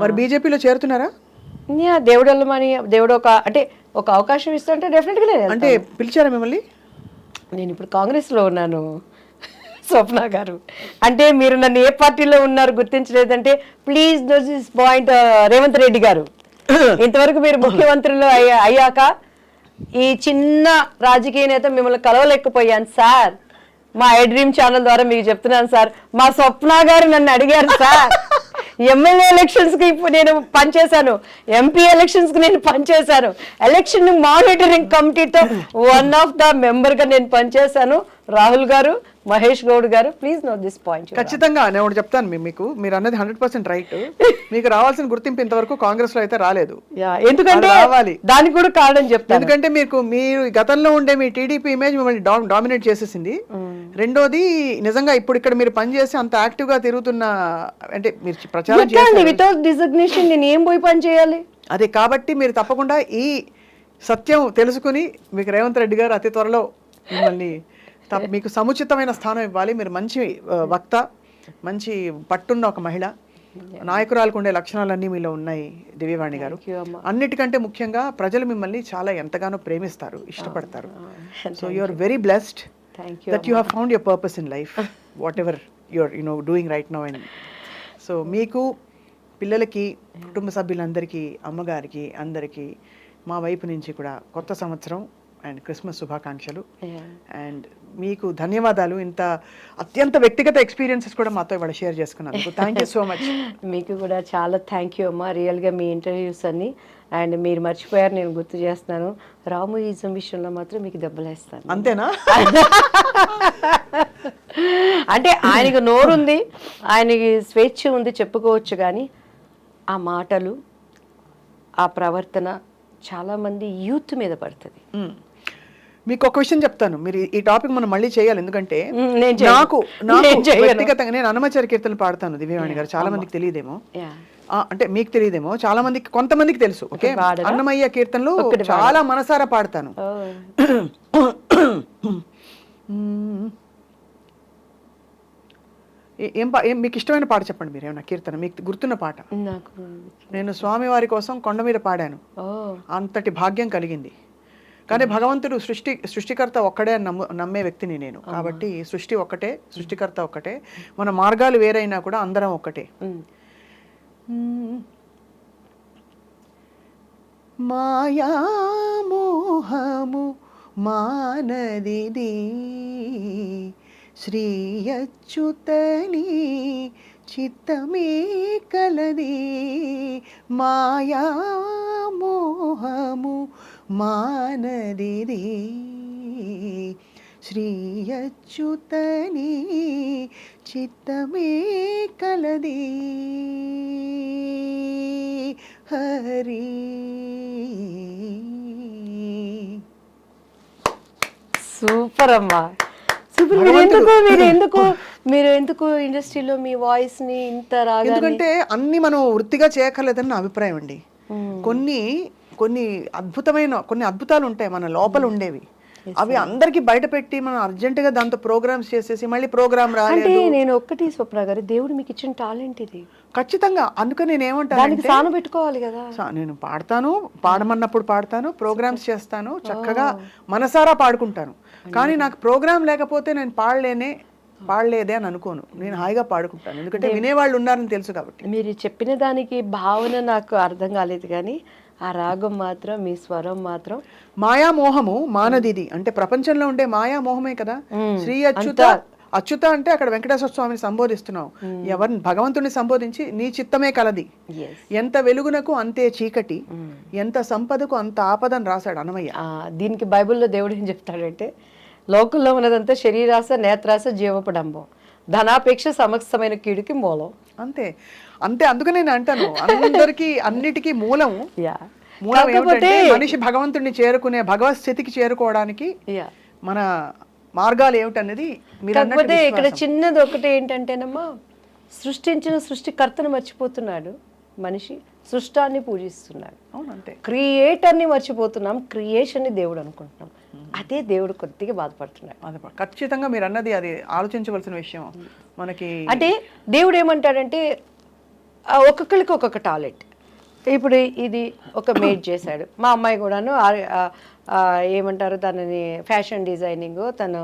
మరి బీజేపీలో చేరుతున్నారా? దేవుడు వెళ్ళమని దేవుడు అంటే ఒక అవకాశం ఇస్తుంటే డెఫినెట్గా. అంటే పిలిచారా మిమ్మల్ని? నేను ఇప్పుడు కాంగ్రెస్లో ఉన్నాను స్వప్న గారు. అంటే మీరు నన్ను ఏ పార్టీలో ఉన్నారు గుర్తించలేదంటే please note this point. Revanth Reddy garu, ఇంతవరకు మీరు ముఖ్యమంత్రులు అయ్యాక ఈ చిన్న రాజకీయ నేత మిమ్మల్ని కలవలేకపోయాను సార్, మా ఐ డ్రీమ్ ఛానల్ ద్వారా మీకు చెప్తున్నాను సార్, మా స్వప్న గారు నన్ను అడిగారు సార్, ఎమ్మెల్యే ఎలక్షన్స్ కి నేను పనిచేశాను, ఎంపీ ఎలక్షన్స్ కి నేను పనిచేశాను, ఎలక్షన్ మానిటరింగ్ కమిటీతో వన్ ఆఫ్ ద మెంబర్ గా నేను పనిచేశాను. రాహుల్ గారు, మహేష్ గౌడ్ గారు, ప్లీజ్ నోట్ దిస్ పాయింట్. ఖచ్చితంగా నేను ఒకటి చెప్తాను మీకు, మీరు అన్నది 100% రైట్. మీకు రావాల్సిన గుర్తింపు ఇంతవరకు కాంగ్రెస్ లో అయితే రాలేదు. ఎందుకంటే రావాలి, దానికి కూడా కారణం చెప్తాను. ఎందుకంటే మీరు గతంలో ఉండే మీ టీడీపీ ఇమేజ్ మిమ్మల్ని డామినేట్ చేసేసింది. రెండోది, నిజంగా ఇప్పుడు ఇక్కడ మీరు పనిచేసి అంత యాక్టివ్ గా తిరుగుతున్న, అంటే మీరు ప్రచారం చేయాలి వితౌట్ డిజిగ్నేషన్ నేను ఏం పోయి పని చేయాలి? అదే కాబట్టి మీరు తప్పకుండా ఈ సత్యం తెలుసుకుని మీకు రేవంత్ రెడ్డి గారు అతి త్వరలో మిమ్మల్ని మీకు సముచితమైన స్థానం ఇవ్వాలి. మీరు మంచి వక్త, మంచి పట్టున్న ఒక మహిళ, నాయకురాలకు ఉండే లక్షణాలన్నీ మీలో ఉన్నాయి దివ్యవాణి గారు. అన్నిటికంటే ముఖ్యంగా ప్రజలు మిమ్మల్ని చాలా ఎంతగానో ప్రేమిస్తారు, ఇష్టపడతారు. So you are very blessed that you have found your purpose in life, whatever your doing right now. And so మీకు, పిల్లలకి, కుటుంబ సభ్యులందరికీ, అమ్మగారికి, అందరికీ మా వైపు నుంచి కూడా కొత్త సంవత్సరం అండ్ క్రిస్మస్ శుభాకాంక్షలు. అండ్ మీకు ధన్యవాదాలు, ఇంత అత్యంత వ్యక్తిగత ఎక్స్పీరియన్సెస్ కూడా మాతో ఇవాళ షేర్ చేసుకున్నందుకు. Thank you so much. మీకు కూడా చాలా థ్యాంక్ యూ అమ్మా. రియల్గా మీ ఇంటర్వ్యూస్ అన్ని అండ్ మీరు మర్చిపోయారు, నేను గుర్తు చేస్తున్నాను, రామోయిజం విషయంలో మాత్రం మీకు దెబ్బలేస్తాను. అంతేనా? అంటే ఆయనకు నోరుంది, ఆయనకి స్వేచ్ఛ ఉంది, చెప్పుకోవచ్చు. కానీ ఆ మాటలు, ఆ ప్రవర్తన చాలామంది యూత్ మీద పడుతుంది. మీకు ఒక విషయం చెప్తాను, మీరు ఈ టాపిక్ మనం మళ్ళీ చేయాలి. ఎందుకంటే నాకు వ్యక్తిగతంగా నేను అన్నమాచార్య కీర్తనలు పాడతాను దివ్యవాణి గారు. చాలా మందికి తెలియదేమో, అంటే మీకు తెలియదేమో, చాలా మందికి, కొంతమందికి తెలుసు. ఓకే, అన్నమయ్య కీర్తనలు చాలా మనసారా పాడతాను. ఏం మీకు ఇష్టమైన పాట చెప్పండి, మీరు ఏమన్నా కీర్తన మీకు గుర్తున్న పాట. నేను స్వామి వారి కోసం కొండ మీద పాడాను, అంతటి భాగ్యం కలిగింది. కానీ భగవంతుడు సృష్టికర్త ఒక్కడే అని నమ్మే వ్యక్తిని నేను. కాబట్టి సృష్టి ఒక్కటే, సృష్టికర్త ఒక్కటే, మన మార్గాలు వేరైనా కూడా అందరం ఒక్కటే. మాయా మోహము మానదిది శ్రీ అచ్యుతని చిత్తమే కలది. మాయా మోహము మానదిది శ్రీ అచ్యుతని చిత్తమే కలది. హరి సూపర్ అమ్మా, సూపర్. మీరు ఎందుకు ఇండస్ట్రీలో మీ వాయిస్ ని ఇంత రాగా? ఎందుకంటే అన్ని మనం వృత్తిగా చేయక్కర్లేదని నా అభిప్రాయం అండి. కొన్ని అద్భుతాలు ఉంటాయి మన లోపల ఉండేవి, అవి అందరికి బయట పెట్టి మనం అర్జెంట్ గా దాంతో ప్రోగ్రామ్స్ చేసేసి మళ్ళీ ప్రోగ్రామ్ రాలేదు. నేను ఒక్కటి స్వప్న గారు, దేవుడు మీకు ఇచ్చిన టాలెంట్ ఇది ఖచ్చితంగా. అందుకని నేను ఏమంటాను, సాను పెట్టుకోవాలి కదా. నేను పాడతాను, పాడమన్నప్పుడు పాడతాను, ప్రోగ్రామ్స్ చేస్తాను, చక్కగా మనసారా పాడుకుంటాను. కానీ నాకు ప్రోగ్రామ్ లేకపోతే నేను పాడలేదే అని అనుకోను, నేను హాయిగా పాడుకుంటాను. ఎందుకంటే వినేవాళ్ళు ఉన్నారని తెలుసు కాబట్టి. మీరు చెప్పిన దానికి భావన నాకు అర్థం కాలేదు, కానీ ఆ రాగం మాత్రం, మీ స్వరం మాత్రం. మాయామోహము మానదిది అంటే ప్రపంచంలో ఉండే మాయామోహమే కదా. శ్రీ అచ్యుత అంటే అక్కడ వెంకటేశ్వర స్వామిని సంబోధిస్తున్నావు. ఎవరిని? భగవంతుని సంబోధించి నీ చిత్తమే కలది, ఎంత వెలుగునకు అంతే చీకటి, ఎంత సంపదకు అంత ఆపదని రాశాడు అన్నమయ్య. దీనికి బైబిల్లో దేవుడు ఏం చెప్తాడంటే, లోకంలో ఉన్నదంతా శరీరాస, నేత్రాస, జీవపడంబం, ధనాపేక్ష సమస్తమైన కీడుకి మూలం. అంతే. అందుకనే నేను అంటాను, అన్నిటికీ మూలం మనిషి భగవంతుడిని చేరుకునే, భగవత్ స్థితికి చేరుకోవడానికి మన మార్గాలు ఏమిటనేది. కాకపోతే ఇక్కడ చిన్నది ఒకటి ఏంటంటేనమ్మా, సృష్టించిన సృష్టికర్తను మర్చిపోతున్నాడు మనిషి, సృష్టాన్ని పూజిస్తున్నాడు. అంతే. క్రియేటర్ని మర్చిపోతున్నాం, క్రియేషన్ని దేవుడు అనుకుంటున్నాం. అదే దేవుడు కొద్దిగా బాధపడుతున్నాడు. ఖచ్చితంగా మీరు అన్నది అది ఆలోచించవలసిన విషయం. మనకి అంటే దేవుడు ఏమంటాడంటే, ఒక్కొక్కరికి ఒక్కొక్క టాలెంట్. ఇప్పుడు ఇది ఒక మేడ్ చేశాడు, మా అమ్మాయి కూడాను ఏమంటారు దానిని, ఫ్యాషన్ డిజైనింగ్, తను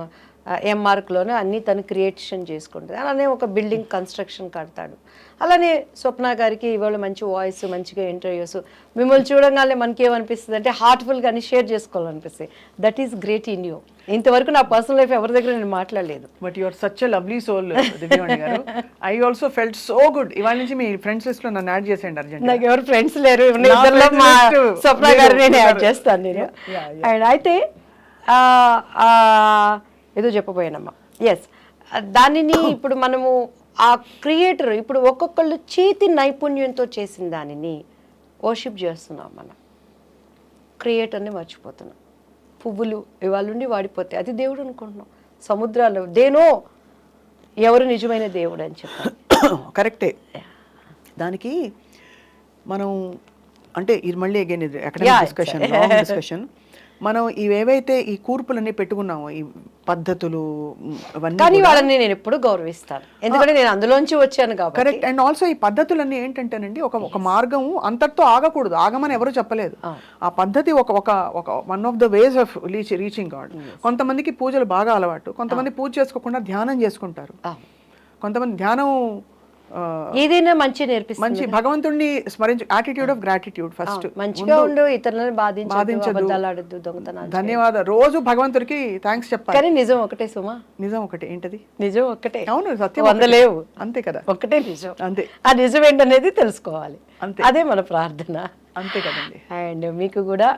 ఎంఆర్క్లోనే అన్నీ తను క్రియేషన్ చేసుకుంటుంది. అలానే ఒక బిల్డింగ్ కన్స్ట్రక్షన్ కడతాడు. అలానే స్వప్న గారికి ఇవాళ మంచి వాయిస్, మంచిగా ఇంటర్వ్యూస్, మిమ్మల్ని చూడగానే మనకి ఏమనిపిస్తుంది అంటే హార్ట్ఫుల్గా అన్ని షేర్ చేసుకోవాలనిపిస్తుంది. That is great in you. ఇంతవరకు నా పర్సనల్ లైఫ్ ఎవరి దగ్గర నేను మాట్లాడలేదు. But you are such a lovely soul Divyavani garu. I also felt so good. ఇవాళ నుంచి మీ ఫ్రెండ్స్ లిస్ట్ లో నన్ను యాడ్ చేసేయండి అర్జెంట్. నాకు ఎవరు ఫ్రెండ్స్ లేరు, ఇద్దరిలో మా స్వప్న గారు నేను యాడ్ చేస్తాను నేను. అండ్ అయితే ఏదో చెప్పబోయానమ్మా. ఎస్, దానిని ఇప్పుడు మనము ఆ క్రియేటర్ ఇప్పుడు ఒక్కొక్కళ్ళు చేతి నైపుణ్యంతో చేసిన దానిని వర్షిప్ చేస్తున్నాం. మనం క్రియేటర్ని మర్చిపోతున్నాం. పువ్వులు ఇవాళ నుండి వాడిపోతాయి, అది దేవుడు అనుకుంటున్నాం. సముద్రాలు దేనో ఎవరు నిజమైన దేవుడు అని చెప్పాలి. కరెక్టే. దానికి మనం అంటే ఇది మళ్ళీ అగైన్ ఇది అకాడమిక్ డిస్కషన్. మనం ఇవేవైతే ఈ కూర్పులన్నీ పెట్టుకున్నామో ఈ పద్ధతులు అవన్నీ, కానీ వాళ్ళని నేను ఎప్పుడు గౌరవిస్తాను, ఎందుకంటే నేను అందులోంచి వచ్చాను కాబట్టి. కరెక్ట్. అండ్ ఆల్సో ఈ పద్ధతులన్నీ ఏంటంటేనండి ఒక మార్గం అంతటితో ఆగకూడదు, ఆగమని ఎవరు చెప్పలేదు. ఆ పద్ధతి ఒక one of the ways of reaching God. కొంతమందికి పూజలు బాగా అలవాటు, కొంతమంది పూజ చేసుకోకుండా ధ్యానం చేసుకుంటారు, కొంతమంది ధ్యానం ఏదైనా మంచి నేర్పిస్తుంది. మంచి భగవంతుడిని స్మరించు, యాటిట్యూడ్ ఆఫ్ గ్రాటిట్యూడ్ ఫస్ట్. మంచిగా ఉండు, ఇతరులను బాధించదు, దొంగతనాలు. ధన్యవాదాలు, రోజు భగవంతుడికి థ్యాంక్స్ చెప్పాలి. కానీ నిజం ఒకటే సుమా, నిజం ఒకటే. ఏంటది? నిజం ఒకటే. అవును, సత్యం వందలేవు, అంతే కదా, ఒకటే నిజం. అంతే. ఆ నిజం ఏంటనేది తెలుసుకోవాలి, అంతే. అదే మన ప్రార్థన. అంతే కదండి. అండ్ మీకు కూడా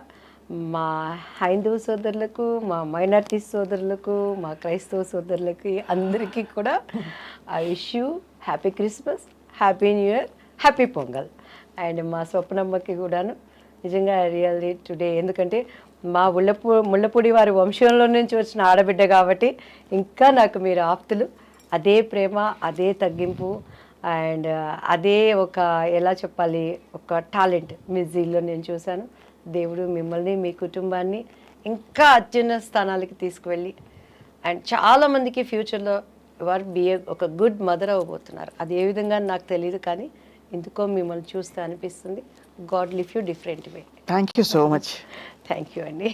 మా హైందవ సోదరులకు, మా మైనారిటీ సోదరులకు, మా క్రైస్తవ సోదరులకి అందరికీ కూడా I wish you happy Christmas, happy new year, happy pongal. And మా స్వప్నమ్మకి కూడాను నిజంగా రియల్లీ టుడే, ఎందుకంటే మా ముళ్ళపూడి వారి వంశంలో నుంచి వచ్చిన ఆడబిడ్డ కాబట్టి ఇంకా నాకు మీరు ఆప్తులు. అదే ప్రేమ, అదే తగ్గింపు అండ్ అదే ఒక ఎలా చెప్పాలి, ఒక టాలెంట్ మ్యూజిక్లో నేను చూశాను. దేవుడు మిమ్మల్ని, మీ కుటుంబాన్ని ఇంకా అత్యున్నత స్థానాలకి తీసుకువెళ్ళి అండ్ చాలామందికి ఫ్యూచర్లో వారు ఒక గుడ్ మదర్ అవ్వబోతున్నారు. అది ఏ విధంగా నాకు తెలియదు, కానీ ఎందుకో మిమ్మల్ని చూస్తే అనిపిస్తుంది. God live you different way. Thank you so much. Thank you అండి.